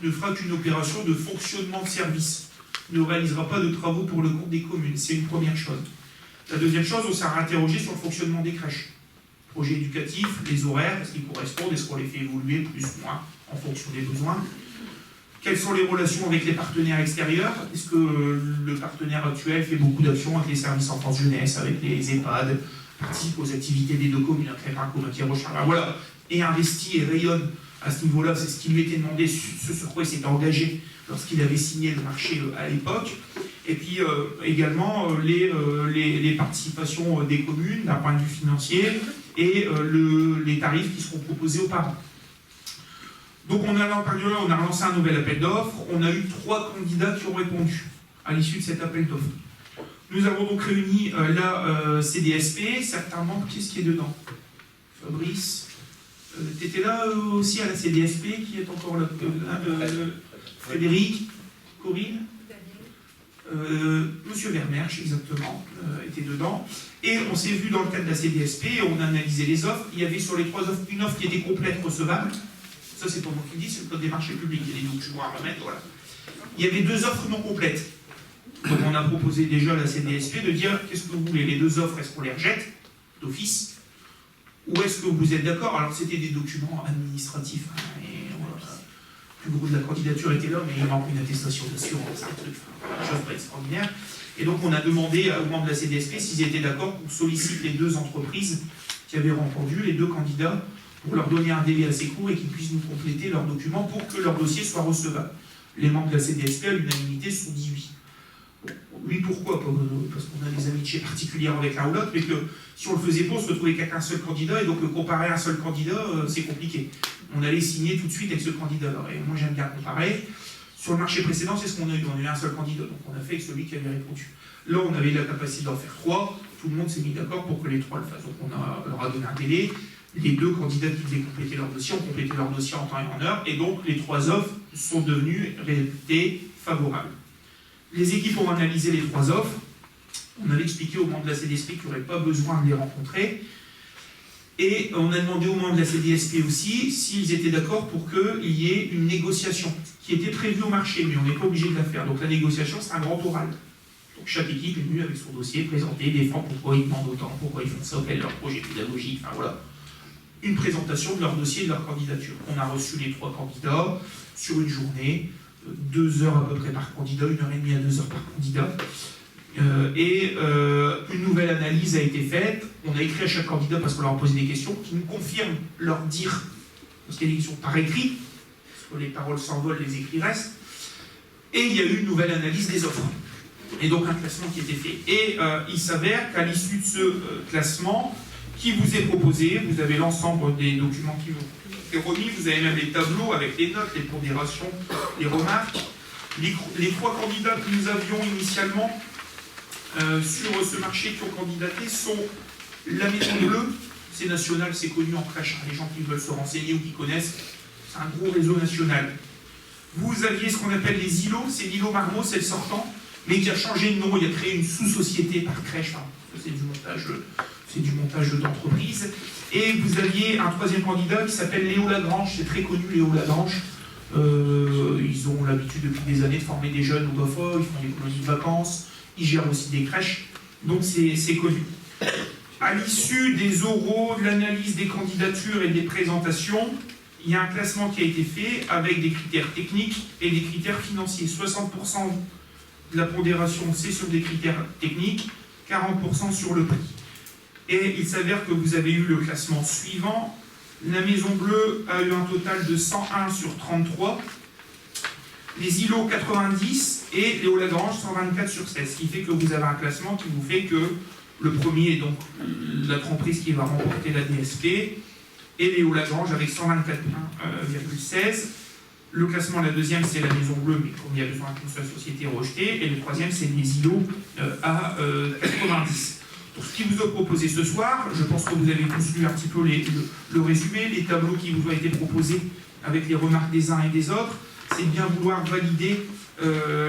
ne fera qu'une opération de fonctionnement de service, ne réalisera pas de travaux pour le compte des communes. C'est une première chose. La deuxième chose, on s'est interrogé sur le fonctionnement des crèches. Projet éducatif, les horaires, est-ce qu'ils correspondent, est-ce qu'on les fait évoluer plus ou moins en fonction des besoins? Quelles sont les relations avec les partenaires extérieurs? Est-ce que le partenaire actuel fait beaucoup d'actions avec les services enfance-jeunesse, avec les EHPAD, participe aux activités des 2 communes, à Crépin, comme à Quiévrochin, voilà, et investit et rayonne à ce niveau-là? C'est ce qui lui était demandé, ce sur quoi il s'était engagé lorsqu'il avait signé le marché à l'époque. Et puis également les participations des communes d'un point de vue financier et les tarifs qui seront proposés aux parents. Donc on a lancé un nouvel appel d'offres, on a eu 3 candidats qui ont répondu à l'issue de cet appel d'offres. Nous avons donc réuni la CDSP, certains membres, qu'est-ce qui est dedans? Fabrice, tu étais là aussi à la CDSP, qui est encore là, Frédéric, Corinne, Monsieur Vermersch, exactement, était dedans. Et on s'est vu dans le cadre de la CDSP, on a analysé les offres. Il y avait sur les 3 offres une offre qui était complète, recevable. Ça, c'est pas moi qui le dis, c'est le code des marchés publics. Il y a des documents à remettre, voilà. Il y avait 2 offres non complètes. Donc on a proposé déjà à la CDSP de dire, qu'est-ce que vous voulez? Les 2 offres, est-ce qu'on les rejette d'office? Ou est-ce que vous êtes d'accord? Alors c'était des documents administratifs. Hein, et voilà. Le plus gros de la candidature était là, mais il manque une attestation d'assurance, un truc, une chose pas extraordinaire. Et donc on a demandé aux membres de la CDSP s'ils étaient d'accord qu'on sollicite les 2 entreprises qui avaient répondu, les 2 candidats, pour leur donner un délai assez court et qu'ils puissent nous compléter leurs documents pour que leur dossier soit recevable. Les membres de la CDSP, à l'unanimité, se sont dit oui. Oui, pourquoi? Parce qu'on a des amitiés particulières avec l'un ou l'autre, mais que si on le faisait pas, on se retrouvait qu'avec un seul candidat, et donc comparer un seul candidat, c'est compliqué. On allait signer tout de suite avec ce candidat-là. Et moi, j'aime bien comparer. Sur le marché précédent, c'est ce qu'on a eu. On a eu un seul candidat, donc on a fait avec celui qui avait répondu. Là, on avait la capacité d'en faire 3. Tout le monde s'est mis d'accord pour que les 3 le fassent. Donc on leur a donné un délai. Les 2 candidats qui devaient compléter leur dossier ont complété leur dossier en temps et en heure. Et donc, les 3 offres sont devenues réputées favorables. Les équipes ont analysé les 3 offres. On avait expliqué aux membres de la CDSP qu'il n'y aurait pas besoin de les rencontrer. Et on a demandé aux membres de la CDSP aussi s'ils étaient d'accord pour qu'il y ait une négociation qui était prévue au marché, mais on n'est pas obligé de la faire. Donc la négociation, c'est un grand oral. Donc chaque équipe est venue avec son dossier, présenter, défendre pourquoi ils demandent autant, pourquoi ils font ça, quel est leur projet pédagogique, enfin voilà. Une présentation de leur dossier et de leur candidature. On a reçu les 3 candidats sur une journée, 2 heures à peu près par candidat, 1h30 à 2 heures par candidat. Une nouvelle analyse a été faite. On a écrit à chaque candidat parce qu'on leur a posé des questions qui nous confirment leur dire, parce qu'il y a des questions par écrit, parce que les paroles s'envolent, les écrits restent. Et il y a eu une nouvelle analyse des offres. Et donc un classement qui a été fait. Et il s'avère qu'à l'issue de ce classement qui vous est proposé, vous avez l'ensemble des documents qui vous sont remis, vous avez même les tableaux avec les notes, les pondérations, les remarques. Les 3 candidats que nous avions initialement sur ce marché qui ont candidaté sont la Maison Bleue, c'est national, c'est connu en crèche, les gens qui veulent se renseigner ou qui connaissent, c'est un gros réseau national. Vous aviez ce qu'on appelle les îlots, c'est l'îlot Marmot, c'est le sortant, mais qui a changé de nom, il a créé une sous-société par crèche, enfin, c'est du montage d'entreprise. Et vous aviez un 3e candidat qui s'appelle Léo Lagrange, c'est très connu Léo Lagrange. Ils ont l'habitude depuis des années de former des jeunes au BAFA, ils font des colonies de vacances, ils gèrent aussi des crèches, donc c'est connu. À l'issue des oraux, de l'analyse des candidatures et des présentations, il y a un classement qui a été fait avec des critères techniques et des critères financiers. 60% de la pondération, c'est sur des critères techniques, 40% sur le prix. Et il s'avère que vous avez eu le classement suivant. La Maison Bleue a eu un total de 101 sur 33. Les îlots 90 et Léo Lagrange 124 sur 16. Ce qui fait que vous avez un classement qui vous fait que le premier est donc l'entreprise qui va remporter la DSP et Léo Lagrange avec 124,16. Le classement, la deuxième, c'est la Maison Bleue, mais comme il y a besoin qu'une seule société rejetée. Et le troisième, c'est les îlots à 90. Pour ce qui vous est proposé ce soir, je pense que vous avez tous lu un petit peu le résumé, les tableaux qui vous ont été proposés avec les remarques des uns et des autres. C'est bien vouloir valider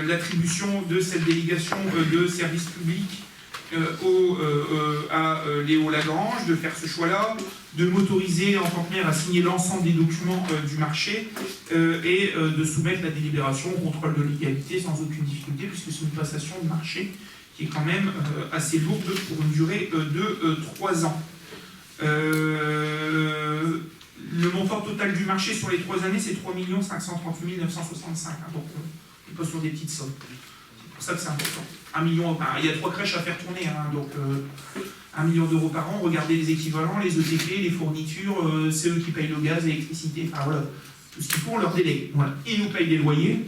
l'attribution de cette délégation de service public à Léo Lagrange, de faire ce choix-là, de m'autoriser en tant que maire à signer l'ensemble des documents du marché et de soumettre la délibération au contrôle de légalité sans aucune difficulté, puisque c'est une passation de marché qui est quand même assez lourde pour une durée de 3 ans. Le montant total du marché sur les 3 années, c'est 3 538 965. Hein, donc on n'est pas sur des petites sommes. C'est pour ça que c'est important. 1 million, il y a 3 crèches à faire tourner, hein, donc 1 million d'euros par an. Regardez les équivalents, les ETP, les fournitures, c'est eux qui payent le gaz, l'électricité, enfin voilà. Tout ce qu'il faut, on leur délègue. Voilà. Ils nous payent des loyers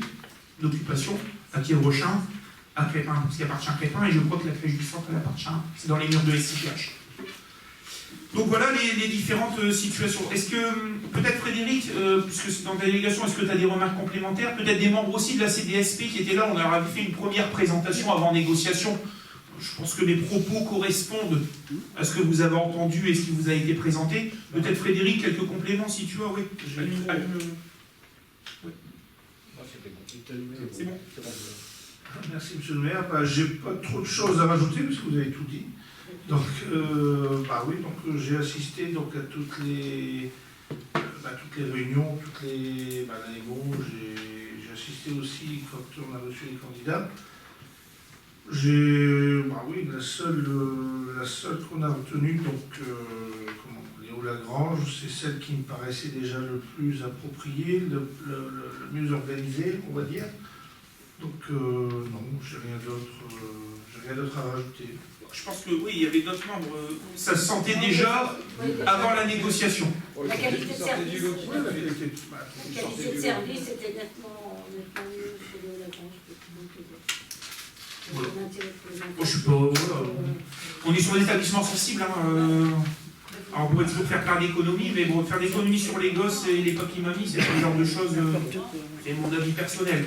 d'occupation à Kiel-Rochin, à Crépin, parce qu'il appartient à Crépin, et je crois que la crèche du centre, elle appartient, c'est dans les murs de SCH. Donc voilà les différentes situations. Est-ce que, peut-être Frédéric, puisque c'est dans ta délégation, est-ce que tu as des remarques complémentaires? Peut-être des membres aussi de la CDSP qui étaient là, on leur avait fait une première présentation avant négociation. Je pense que mes propos correspondent à ce que vous avez entendu et ce qui vous a été présenté. Peut-être Frédéric, quelques compléments si tu as, oui. C'est bon. Merci monsieur le maire. J'ai pas trop de choses à rajouter parce que vous avez tout dit. Donc, j'ai assisté donc, à toutes les réunions, j'ai assisté aussi quand on a reçu les candidats. La seule qu'on a retenue, Léo Lagrange, c'est celle qui me paraissait déjà le plus appropriée, le mieux organisée, on va dire. Donc, non, j'ai rien d'autre à rajouter. Je pense que oui, il y avait d'autres membres. Ça se sentait déjà avant la négociation. La qualité de service. La qualité de service était nettement mieux chez Léo Lagrange. Voilà. Je suis pas, voilà. On est sur des établissements sensibles. Hein, alors on pourrait toujours faire plein d'économies, mais bon, faire d'économies sur les gosses et les papy-mamies, c'est pas le genre de choses. C'est mon avis personnel.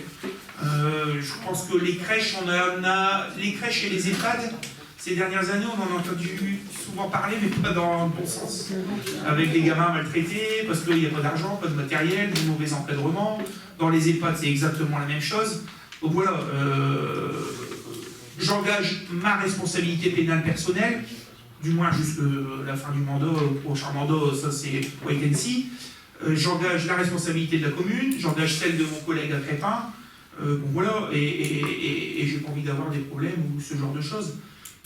Je pense que les crèches, les crèches et les EHPAD. Ces dernières années, on en a entendu souvent parler, mais pas dans le bon sens. Avec les gamins maltraités, parce qu'il n'y a pas d'argent, pas de matériel, du mauvais encadrement. Dans les EHPAD, c'est exactement la même chose. Donc voilà, j'engage ma responsabilité pénale personnelle, du moins jusqu'à la fin du mandat, au prochain mandat, ça c'est wait and see. J'engage la responsabilité de la commune, j'engage celle de mon collègue à Crépin. Bon voilà, et j'ai pas envie d'avoir des problèmes ou ce genre de choses.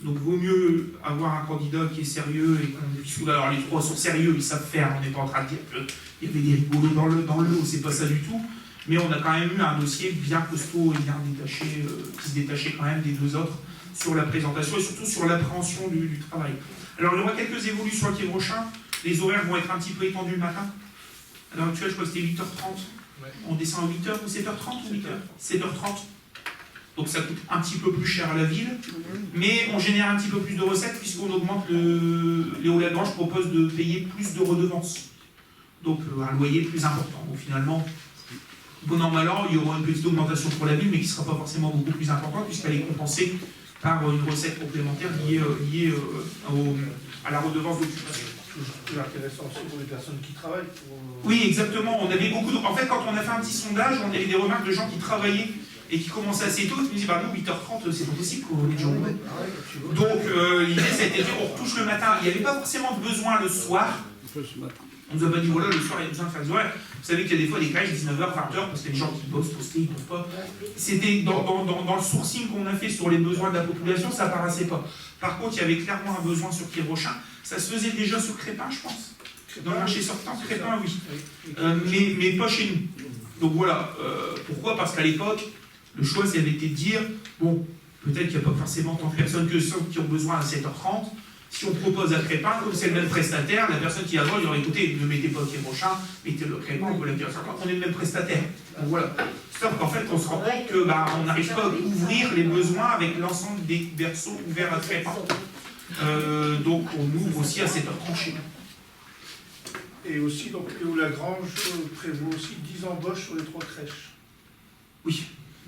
Donc vaut mieux avoir un candidat qui est sérieux et qu'on puisse. Alors les trois sont sérieux, ils savent faire, on n'est pas en train de dire qu'il y avait des rigolos dans le lot, c'est pas ça du tout. Mais on a quand même eu un dossier bien costaud et bien détaché, qui se détachait quand même des deux autres sur la présentation et surtout sur l'appréhension du travail. Alors il y aura quelques évolutions le prochain. Les horaires vont être un petit peu étendus le matin. À l'heure actuelle, je crois que c'était 8h30. On descend à 8h ou 7h30 ou 8h 7h30. Donc ça coûte un petit peu plus cher à la ville, mais on génère un petit peu plus de recettes puisqu'on augmente les Hauts-Lagrange propose de payer plus de redevances. Donc un loyer plus important. Donc finalement, bon an, mal an, il y aura une petite augmentation pour la ville, mais qui ne sera pas forcément beaucoup plus importante puisqu'elle est compensée par une recette complémentaire liée à la redevance d'occupation. C'est intéressant aussi pour les personnes qui travaillent. Oui, exactement. On avait beaucoup en fait, quand on a fait un petit sondage, on avait des remarques de gens qui travaillaient et qui commençaient assez tôt, qui nous disaient, bah nous, 8h30, c'est pas possible qu'on ait déjà ouvert. Donc, l'idée, c'était de dire, on retouche le matin. Il n'y avait pas forcément de besoin le soir. On nous a pas dit, voilà, le soir, il y a besoin de faire des horaires. Vous savez qu'il y a des fois des crèches 19h, 20h, parce qu'il y a des gens qui bossent, postés, ils ne peuvent pas. C'était dans le sourcing qu'on a fait sur les besoins de la population, ça paraissait pas. Par contre, il y avait clairement un besoin sur Quiévrochin. Ça se faisait déjà sur Crépin, je pense. Dans le marché sortant, Crépin, oui. Mais pas chez nous. Donc voilà. Pourquoi? Parce qu'à l'époque, le choix, ça avait été de dire, bon, peut-être qu'il n'y a pas forcément tant de personnes que ceux qui ont besoin à 7h30. Si on propose à Crépin, comme c'est le même prestataire, la personne qui a droit, il aurait écouté, ne mettez pas au Quiévrochin, mettez-le Crépin, on peut la dire on est le même prestataire. Donc voilà. Sauf qu'en fait, on se rend compte que on n'arrive pas à couvrir les besoins avec l'ensemble des berceaux ouverts à Crépin. Donc on ouvre aussi à 7h30 chez nous. Et aussi, donc, Léo Lagrange prévoit aussi 10 embauches sur les 3 crèches. Oui,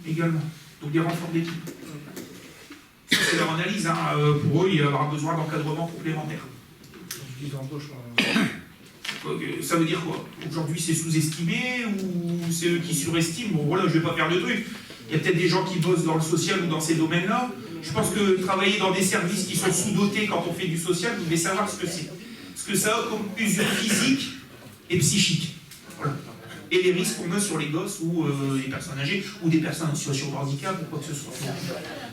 également. Donc des renforts d'équipe. Ça, c'est leur analyse. Pour eux, il va y avoir besoin d'encadrement complémentaire. 10 embauches. Ça veut dire quoi? Aujourd'hui, c'est sous-estimé ou c'est eux qui surestiment? Bon, voilà, je ne vais pas faire de truc. Il y a peut-être des gens qui bossent dans le social ou dans ces domaines-là. Je pense que travailler dans des services qui sont sous-dotés quand on fait du social, vous devez savoir ce que c'est. Ce que ça a comme usure physique et psychique. Voilà. Et les risques qu'on a sur les gosses ou les personnes âgées ou des personnes en situation de handicap ou quoi que ce soit.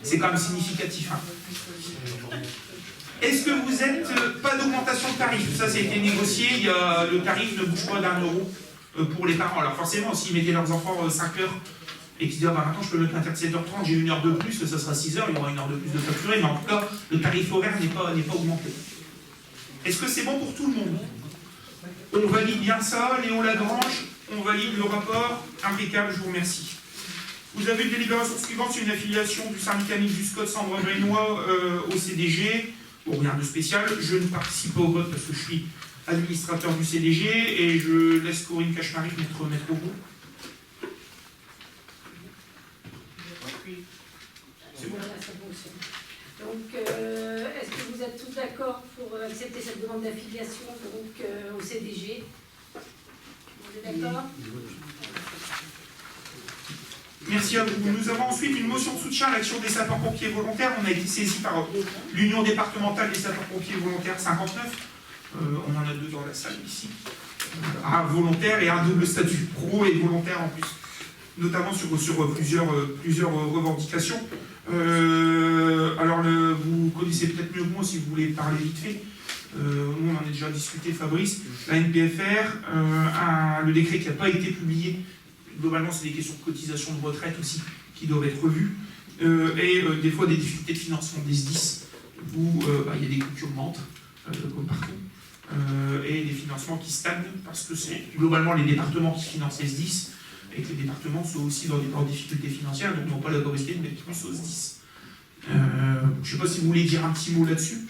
C'est quand même significatif. Est-ce que vous êtes... pas d'augmentation de tarif, ça a été négocié, le tarif ne bouge pas d'1 € pour les parents. Alors forcément, s'ils mettaient leurs enfants 5 heures et qu'ils se disaient, maintenant je peux mettre un 7h30, j'ai 1 heure de plus, ça sera 6 heures, il y aura 1 heure de plus de facturé, mais en tout cas, le tarif horaire n'est pas augmenté. Est-ce que c'est bon pour tout le monde? On valide bien ça, Léo Lagrange, on valide le rapport, impeccable, je vous remercie. Vous avez une délibération suivante, c'est une affiliation du syndicat mixte du SCOT Sambre-Brénois au CDG. Bon, rien de spécial, je ne participe pas au vote parce que je suis administrateur du CDG et je laisse Corinne Cachemary mettre au bout. C'est bon. Voilà, ça fonctionne. Donc, est-ce que vous êtes tous d'accord pour accepter cette demande d'affiliation au CDG? Vous êtes d'accord? Merci à vous. Nous avons ensuite une motion de soutien à l'action des sapeurs-pompiers volontaires. On a été saisi par l'Union départementale des sapeurs-pompiers volontaires 59. On en a 2 dans la salle ici. Un volontaire et un double statut, pro et volontaire en plus. Notamment sur plusieurs revendications. Alors, vous connaissez peut-être mieux que moi si vous voulez parler vite fait. Nous, on en a déjà discuté, Fabrice. La NPFR, le décret qui n'a pas été publié. Globalement, c'est des questions de cotisation de retraite aussi qui doivent être revues. Et des fois, des difficultés de financement des SDIS, où il y a des coûts qui augmentent, comme partout. Et des financements qui stagnent, parce que c'est globalement les départements qui financent les SDIS, et que les départements sont aussi dans des difficultés financières, donc n'ont pas la capacité de mettre plus aux SDIS. Je ne sais pas si vous voulez dire un petit mot là-dessus.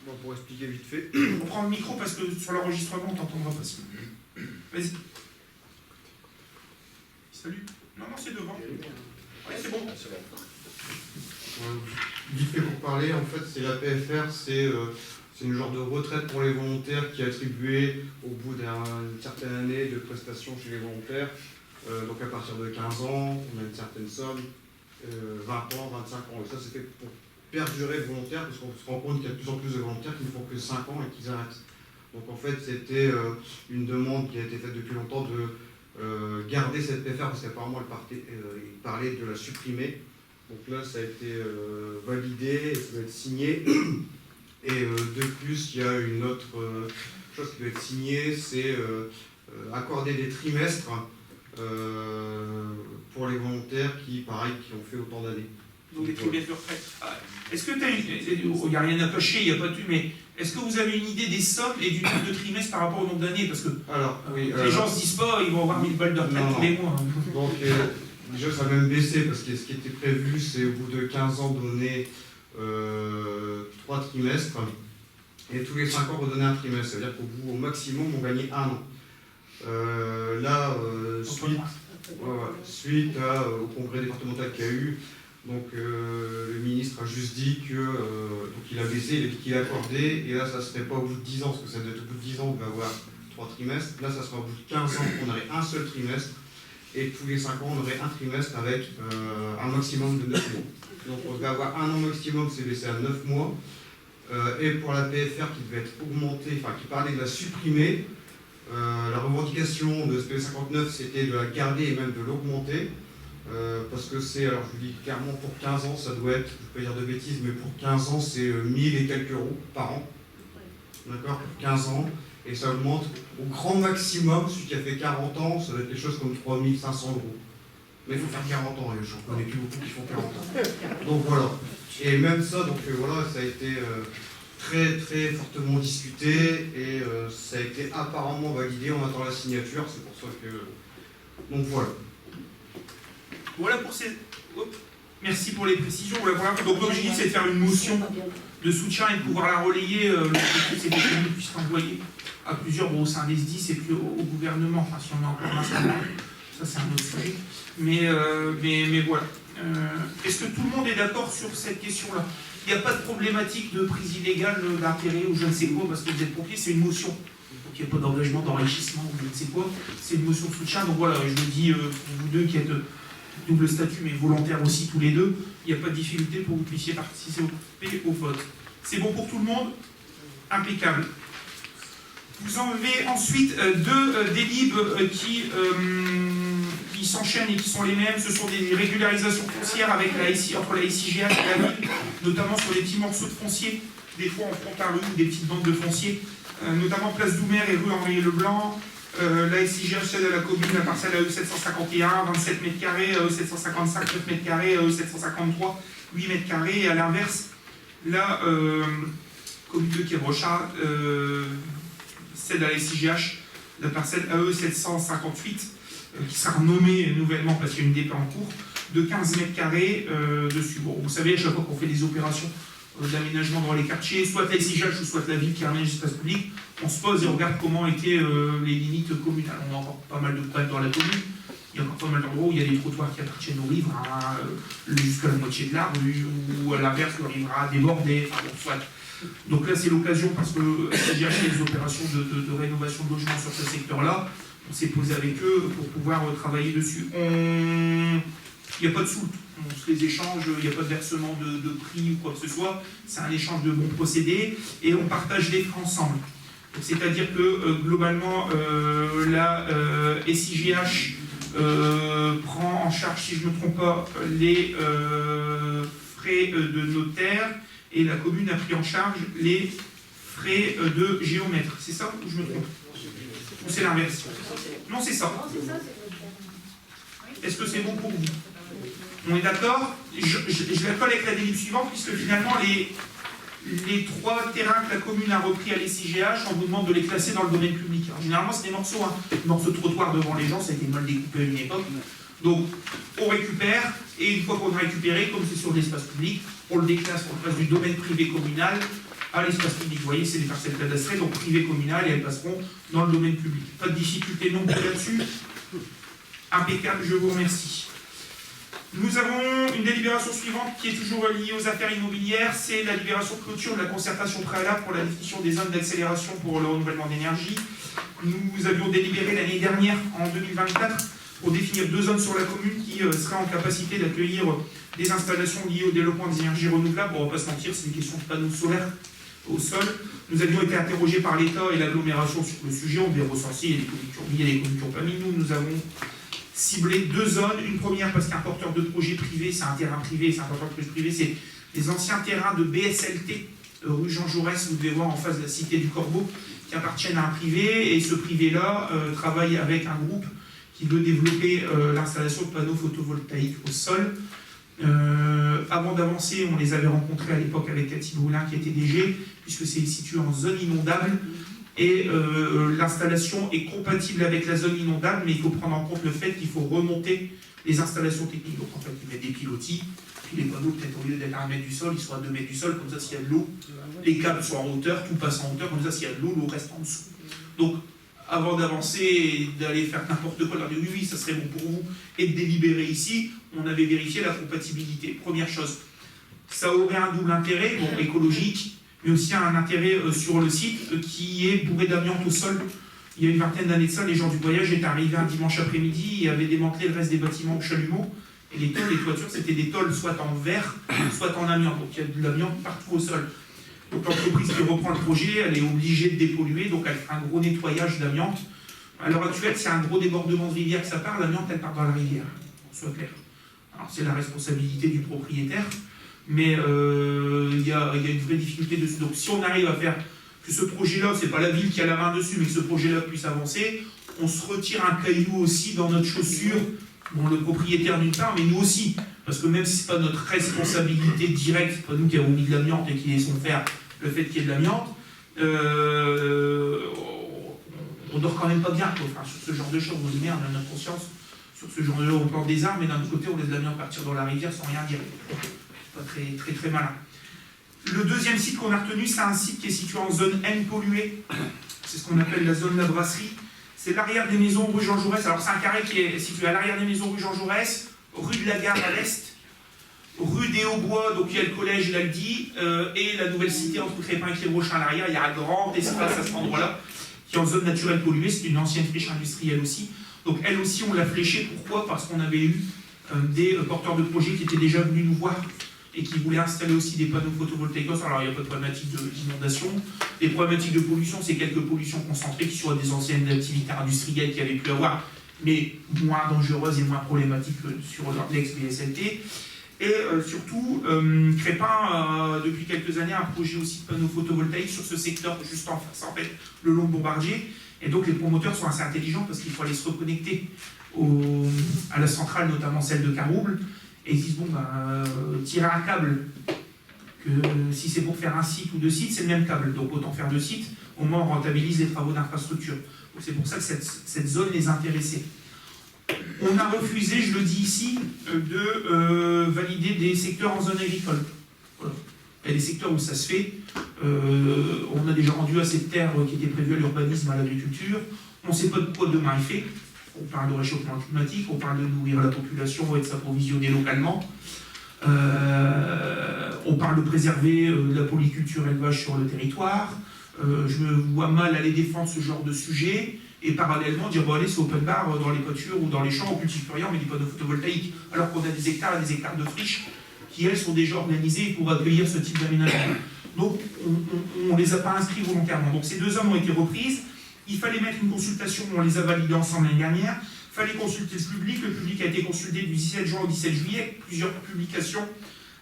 Bon, pour expliquer vite fait. On prend le micro parce que sur l'enregistrement, on t'entendra pas si. Vas-y. Salut. Non, c'est devant. Ouais, c'est bon. Vite fait pour parler, en fait, c'est la PFR, c'est une genre de retraite pour les volontaires qui est attribuée au bout d'une certaine année de prestations chez les volontaires. Donc à partir de 15 ans, on a une certaine somme, 20 ans, 25 ans. Et ça, c'est fait pour perdurer le volontaire, parce qu'on se rend compte qu'il y a de plus en plus de volontaires qui ne font que 5 ans et qu'ils arrêtent. Donc en fait, c'était une demande qui a été faite depuis longtemps de garder cette PFR parce qu'apparemment il parlait de la supprimer. Donc là, ça a été validé, ça doit être signé. Et de plus, il y a une autre chose qui doit être signée, c'est accorder des trimestres pour les volontaires qui ont fait autant d'années. Donc, les trimestres de retraite. Est-ce que tu as il n'y a rien à cacher, il n'y a pas de... Mais est-ce que vous avez une idée des sommes et du nombre de trimestres par rapport au nombre d'années? Parce que les gens ne se disent pas, ils vont avoir 1000 balles de retraite tous les mois. Donc, déjà, ça a même baissé parce que ce qui était prévu, c'est au bout de 15 ans donner 3 trimestres et tous les 5 ans redonner un trimestre. C'est-à-dire qu'au bout, au maximum, on gagnait 1 an. Suite au congrès départemental qu'il y a eu, donc le ministre a juste dit que donc il a baissé, il a dit qu'il accordait, et là ça serait pas au bout de 10 ans, parce que ça doit être au bout de 10 ans on va avoir 3 trimestres, là ça sera au bout de 15 ans on aurait un seul trimestre, et tous les 5 ans on aurait un trimestre avec un maximum de 9 mois. Donc on va avoir un an maximum, c'est baissé à 9 mois, et pour la PFR qui devait être augmentée, enfin qui parlait de la supprimer, la revendication de SP59 c'était de la garder et même de l'augmenter. Parce que c'est, alors je vous dis clairement, pour 15 ans, ça doit être, je ne vais pas dire de bêtises, mais pour 15 ans, c'est 1000 et quelques euros par an. D'accord? Pour 15 ans. Et ça augmente au grand maximum, celui qui a fait 40 ans, ça doit être quelque chose comme 3500 euros. Mais il faut faire 40 ans, et j'en connais plus beaucoup qui font 40 ans. Donc voilà. Et même ça, donc voilà, ça a été très très fortement discuté, et ça a été apparemment validé, on attend la signature, c'est pour ça que... Donc voilà. Voilà pour ces... Merci pour les précisions. Donc l'objectif c'est de faire une motion de soutien et de pouvoir la relayer. Le but c'est que les communes puissent l'envoyer à plusieurs, au sein des SDIS et puis au gouvernement. Enfin si on est encore national, ça c'est un autre sujet. Mais voilà. Est-ce que tout le monde est d'accord sur cette question-là? Il n'y a pas de problématique de prise illégale d'intérêt ou je ne sais quoi parce que vous êtes pompier, c'est une motion. Donc il n'y a pas d'engagement d'enrichissement ou je ne sais quoi. C'est une motion de soutien. Donc voilà, je le dis pour vous deux qui êtes double statut mais volontaire aussi tous les deux, il n'y a pas de difficulté pour que vous puissiez participer au vote. C'est bon pour tout le monde? Impeccable. Vous en avez ensuite deux délibs qui s'enchaînent et qui sont les mêmes. Ce sont des régularisations foncières avec entre la SIGH et la ville, notamment sur des petits morceaux de foncier, des fois en frontale ou des petites bandes de foncier, notamment place Doumer et rue Henri Leblanc. La SIGH cède à la commune la parcelle AE 751, 27 mètres carrés, AE 755, 9 mètres carrés, AE 753, 8 mètres carrés, et à l'inverse, la commune de Quibrochat cède à la SIGH la parcelle AE 758, qui sera renommée nouvellement parce qu'il y a une DP en cours, de 15 mètres carrés dessus. Bon, vous savez, à chaque fois qu'on fait des opérations d'aménagement dans les quartiers, soit la SIGH ou soit la ville qui aménage l'espace public, on se pose et on regarde comment étaient les limites communales. On a encore pas mal de problèmes dans la commune. Il y a encore pas mal d'endroits où il y a des trottoirs qui appartiennent aux riverains, jusqu'à la moitié de la rue, ou à l'inverse, le riverain débordé, enfin bon, soit. Donc là, c'est l'occasion, parce que SIGH fait des opérations de rénovation de logements sur ce secteur-là. On s'est posé avec eux pour pouvoir travailler dessus. Il n'y a pas de soulte. On se les échange, il n'y a pas de versement de prix ou quoi que ce soit. C'est un échange de bons procédés et on partage les frais ensemble. C'est-à-dire que globalement, la SIGH prend en charge, si je ne me trompe pas, les frais de notaire et la commune a pris en charge les frais de géomètre. C'est ça ou je me trompe? Ou c'est l'inverse? Non, c'est ça. Est-ce que c'est bon pour vous? On est d'accord? Je vais coller avec la délibération suivante, puisque finalement, les 3 terrains que la commune a repris à l'SIGH, on vous demande de les classer dans le domaine public. Alors, généralement, c'est des morceaux, morceaux de trottoir devant les gens, ça a été mal découpé à une époque. Donc, on récupère, et une fois qu'on a récupéré, comme c'est sur l'espace public, on le déclasse, on le passe du domaine privé communal à l'espace public. Vous voyez, c'est des parcelles cadastrées, donc privé communal, et elles passeront dans le domaine public. Pas de difficulté non plus là-dessus. Impeccable, je vous remercie. Nous avons une délibération suivante qui est toujours liée aux affaires immobilières, c'est la libération de clôture de la concertation préalable pour la définition des zones d'accélération pour le renouvellement d'énergie. Nous avions délibéré l'année dernière, en 2024, pour définir 2 zones sur la commune qui seraient en capacité d'accueillir des installations liées au développement des énergies renouvelables. Bon, on ne va pas se mentir, c'est une question de panneaux solaires. au sol. Nous avions été interrogés par l'État et l'agglomération sur le sujet, on devait recenser, il y a des communes qui ont mis, il y a des communes qui n'ont pas mis. Nous avons ciblé 2 zones. Une première parce qu'un porteur de projet privé, c'est un terrain privé, c'est un porteur de projet privé, c'est les anciens terrains de BSLT, rue Jean Jaurès, vous devez voir en face de la Cité du Corbeau, qui appartiennent à un privé, et ce privé-là travaille avec un groupe qui veut développer l'installation de panneaux photovoltaïques au sol. Avant d'avancer, on les avait rencontrés à l'époque avec Cathy Brulin qui était DG, puisque c'est situé en zone inondable, et l'installation est compatible avec la zone inondable, mais il faut prendre en compte le fait qu'il faut remonter les installations techniques. Donc en fait, ils mettent des pilotis, puis les panneaux, peut-être au lieu d'être à 1 mètre du sol, ils sont à 2 mètres du sol, comme ça s'il y a de l'eau, les câbles sont en hauteur, tout passe en hauteur, comme ça s'il y a de l'eau, l'eau reste en dessous. Donc avant d'avancer et d'aller faire n'importe quoi, leur dire oui, ça serait bon pour vous, et de délibérer ici, on avait vérifié la compatibilité. Première chose, ça aurait un double intérêt, bon, écologique, mais aussi un intérêt sur le site qui est bourré d'amiante au sol. Il y a une vingtaine d'années de ça, les gens du voyage étaient arrivés un dimanche après-midi et avaient démantelé le reste des bâtiments au chalumeau. Et les tôles, les toitures, c'était des tôles soit en verre, soit en amiante. Donc il y a de l'amiante partout au sol. Donc l'entreprise qui reprend le projet, elle est obligée de dépolluer, donc elle fait un gros nettoyage d'amiante. À l'heure actuelle, c'est un gros débordement de rivière que ça part, l'amiante elle part dans la rivière, pour soit clair. Alors c'est la responsabilité du propriétaire, mais il y a une vraie difficulté dessus. Donc si on arrive à faire que ce projet-là, c'est pas la ville qui a la main dessus, mais que ce projet-là puisse avancer, on se retire un caillou aussi dans notre chaussure, bon, le propriétaire d'une part, mais nous aussi. Parce que même si ce n'est pas notre responsabilité directe, c'est pas nous qui avons mis de l'amiante et qui laissons faire le fait qu'il y ait de l'amiante, on dort quand même pas bien quoi. Enfin, sur ce genre de choses. On dit merde, on a notre conscience sur ce genre de choses, on plante des arbres, mais d'un autre côté, on laisse de l'amiante partir dans la rivière sans rien dire. C'est pas très malin. Le deuxième site qu'on a retenu, c'est un site qui est situé en zone N polluée. C'est ce qu'on appelle la zone La Brasserie. C'est l'arrière des maisons rue Jean Jaurès. Alors c'est un carré qui est situé à l'arrière des maisons rue Jean Jaurès, rue de la Gare à l'est, rue des Hauts-Bois, donc il y a le collège, il a le dit, et la nouvelle cité entre Crépin et Pierre-Rochin à l'arrière. Il y a un grand espace à cet endroit-là, qui est en zone naturelle polluée. C'est une ancienne friche industrielle aussi. Donc elle aussi, on l'a fléchée. Pourquoi? Parce qu'on avait eu des porteurs de projets qui étaient déjà venus nous voir et qui voulaient installer aussi des panneaux photovoltaïques. Alors il n'y a pas de problématique d'inondation. Les problématiques de pollution, c'est quelques pollutions concentrées qui sont des anciennes activités industrielles qu'il y avait pu avoir, mais moins dangereuses et moins problématiques que sur l'ex-BSLT. Et surtout, Crépin, depuis quelques années, a un projet aussi de panneaux photovoltaïques sur ce secteur, juste en face, en fait, le long de Bombardier. Et donc les promoteurs sont assez intelligents parce qu'il faut aller se reconnecter à la centrale, notamment celle de Carouble. Et ils disent, bon, tirer un câble, que si c'est pour faire un site ou 2 sites, c'est le même câble. Donc autant faire 2 sites, au moins on rentabilise les travaux d'infrastructure. Donc c'est pour ça que cette zone les intéressait. On a refusé, je le dis ici, de valider des secteurs en zone agricole. Voilà. Il y a des secteurs où ça se fait. On a déjà rendu assez de terres qui étaient prévues à l'urbanisme, à l'agriculture. On ne sait pas de quoi demain il fait. On parle de réchauffement climatique, on parle de nourrir la population et de s'approvisionner localement. On parle de préserver la polyculture élevage sur le territoire. Je me vois mal aller défendre ce genre de sujet et parallèlement dire bon allez c'est open bar dans les toitures ou dans les champs, on cultive plus rien, on met des panneaux photovoltaïques, alors qu'on a des hectares et des hectares de friches qui elles sont déjà organisées pour accueillir ce type d'aménagement. Donc on ne les a pas inscrits volontairement. Donc ces 2 zones ont été reprises. Il fallait mettre une consultation, on les a validées ensemble l'année dernière. Il fallait consulter le public. Le public a été consulté du 17 juin au 17 juillet, avec plusieurs publications,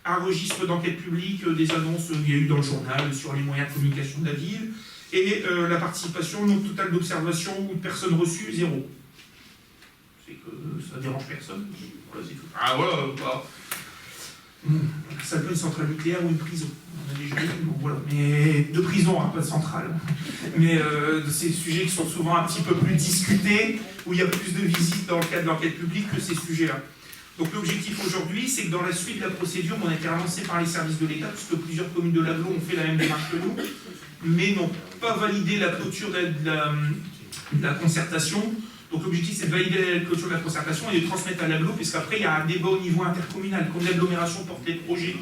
un registre d'enquête publique, des annonces qu'il y a eu dans le journal sur les moyens de communication de la ville, et la participation, nombre total d'observations ou de personnes reçues, 0. C'est que ça dérange personne. Voilà, c'est tout. Ah voilà, bah. Ça peut être une centrale nucléaire ou une prison. On a déjà eu, bon, voilà. Mais de prison, hein, pas de centrale. Mais de ces sujets qui sont souvent un petit peu plus discutés, où il y a plus de visites dans le cadre de l'enquête publique que ces sujets-là. Donc l'objectif aujourd'hui, c'est que dans la suite de la procédure, on a été relancé par les services de l'État, puisque plusieurs communes de l'Aglo ont fait la même démarche que nous, mais n'ont pas validé la clôture de la concertation. Donc l'objectif, c'est de valider la clôture de la concertation et de transmettre à l'Aglo, puisqu'après, il y a un débat au niveau intercommunal. Comme l'agglomération porte les projets,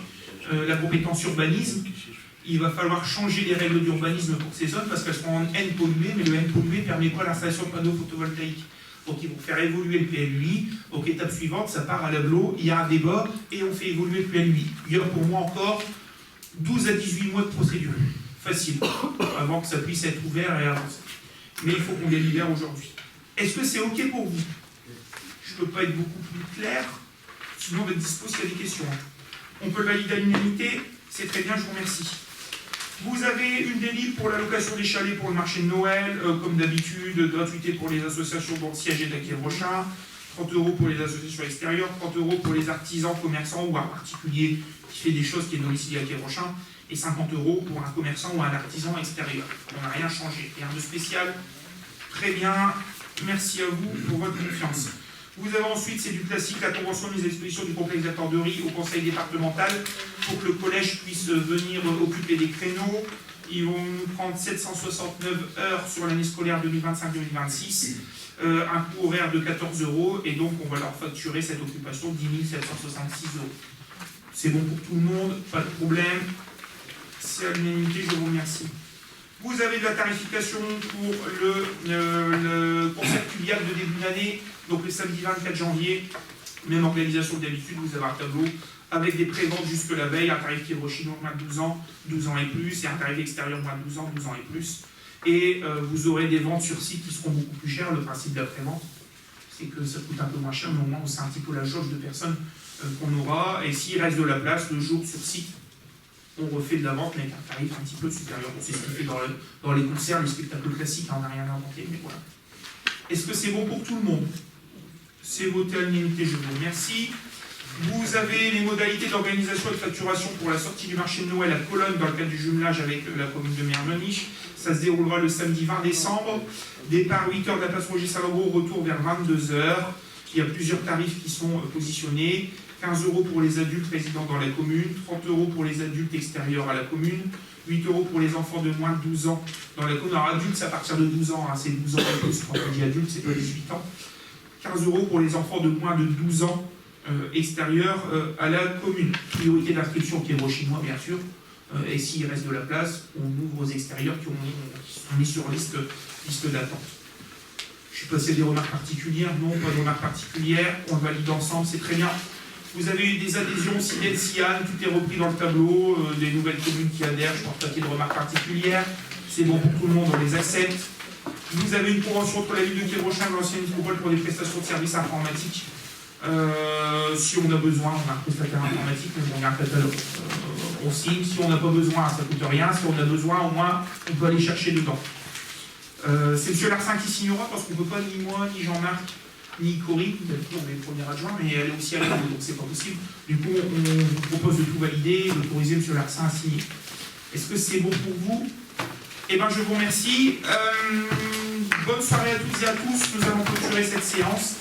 la compétence urbanisme, il va falloir changer les règles d'urbanisme pour ces zones, parce qu'elles seront en N polluées, mais le N pollué ne permet pas l'installation de panneaux photovoltaïques. Donc ils vont faire évoluer le PLUI. Donc étape suivante, ça part à l'Aglo, il y a un débat, et on fait évoluer le PLUI. Il y a pour moi encore 12 à 18 mois de procédure. facile, avant que ça puisse être ouvert et avancé. Mais il faut qu'on délibère aujourd'hui. Est-ce que c'est OK pour vous? Je ne peux pas être beaucoup plus clair, sinon on va être dispo s'il y a des questions. On peut le valider à l'unanimité, c'est très bien, je vous remercie. Vous avez une délib pour l'allocation des chalets pour le marché de Noël, comme d'habitude, gratuité pour les associations dont le siège est à Quai-Rochin, 30 € pour les associations extérieures, 30 € pour les artisans, commerçants ou un particulier qui fait des choses qui est domicilié à Quai-Rochin, et 50 € pour un commerçant ou un artisan extérieur. On n'a rien changé. Rien de spécial. Très bien. Merci à vous pour votre confiance. Vous avez ensuite, c'est du classique, la convention de mise à disposition du complexe d'accorderie au conseil départemental pour que le collège puisse venir occuper des créneaux. Ils vont nous prendre 769 heures sur l'année scolaire 2025-2026, un coût horaire de 14 € et donc on va leur facturer cette occupation de 10 766 €. C'est bon pour tout le monde, pas de problème. C'est à l'unanimité, je vous remercie. Vous avez de la tarification pour le concert cubial de début d'année, donc le samedi 24 janvier, même organisation que d'habitude, vous avez un tableau avec des préventes jusque la veille, un tarif qui est chinois moins de 12 ans et plus, et un tarif extérieur moins de 12 ans et plus. Et vous aurez des ventes sur site qui seront beaucoup plus chères. Le principe de la prévente, c'est que ça coûte un peu moins cher, mais au moins on sait un petit peu la jauge de personnes qu'on aura. Et s'il reste de la place, le jour sur site, on refait de la vente, mais avec un tarif un petit peu supérieur. C'est ce qu'on fait dans les concerts, les spectacles classiques, on n'a rien inventé, mais voilà. Est-ce que c'est bon pour tout le monde? C'est voté à l'unanimité, je vous remercie. Vous avez les modalités d'organisation et de facturation pour la sortie du marché de Noël à Cologne dans le cadre du jumelage avec la commune de Mirmenich. Ça se déroulera le samedi 20 décembre. Départ 8h de la place Roger Salomon, retour vers 22h. Il y a plusieurs tarifs qui sont positionnés. 15 € pour les adultes résidant dans la commune, 30 € pour les adultes extérieurs à la commune, 8 € pour les enfants de moins de 12 ans dans la commune. Alors adultes, c'est à partir de 12 ans, hein, c'est 12 ans et plus. Quand on dit adulte, c'est pas 18 ans. 15 € pour les enfants de moins de 12 ans extérieurs à la commune. Priorité d'inscription qui est chinois, bien sûr. Et s'il reste de la place, on ouvre aux extérieurs qui sont mis sur liste d'attente. Je ne sais pas s'il y a des remarques particulières. Non, pas de remarques particulières. On le valide ensemble, c'est très bien. Vous avez eu des adhésions, SIDEN, SIAN, tout est repris dans le tableau, des nouvelles communes qui adhèrent, je pense pas qu'il y ait de remarques particulières. C'est bon pour tout le monde, on les accepte. Vous avez une convention entre la ville de Quai-Rochin et l'ancienne métropole pour des prestations de services informatiques. Si on a besoin, on a un prestataire informatique, mais on a un catalogue. On signe, si on n'a pas besoin, ça ne coûte rien. Si on a besoin, au moins, on peut aller chercher dedans. C'est M. Larsin qui signera, parce qu'on ne peut pas, ni moi, ni Jean-Marc, ni Corinne, d'habitude on est le premier adjoint, mais elle est aussi à la donc c'est pas possible. Du coup, on vous propose de tout valider, d'autoriser M. Larsin à signer. Est-ce que c'est bon pour vous? Eh bien, je vous remercie. Bonne soirée à toutes et à tous. Nous allons clôturer cette séance.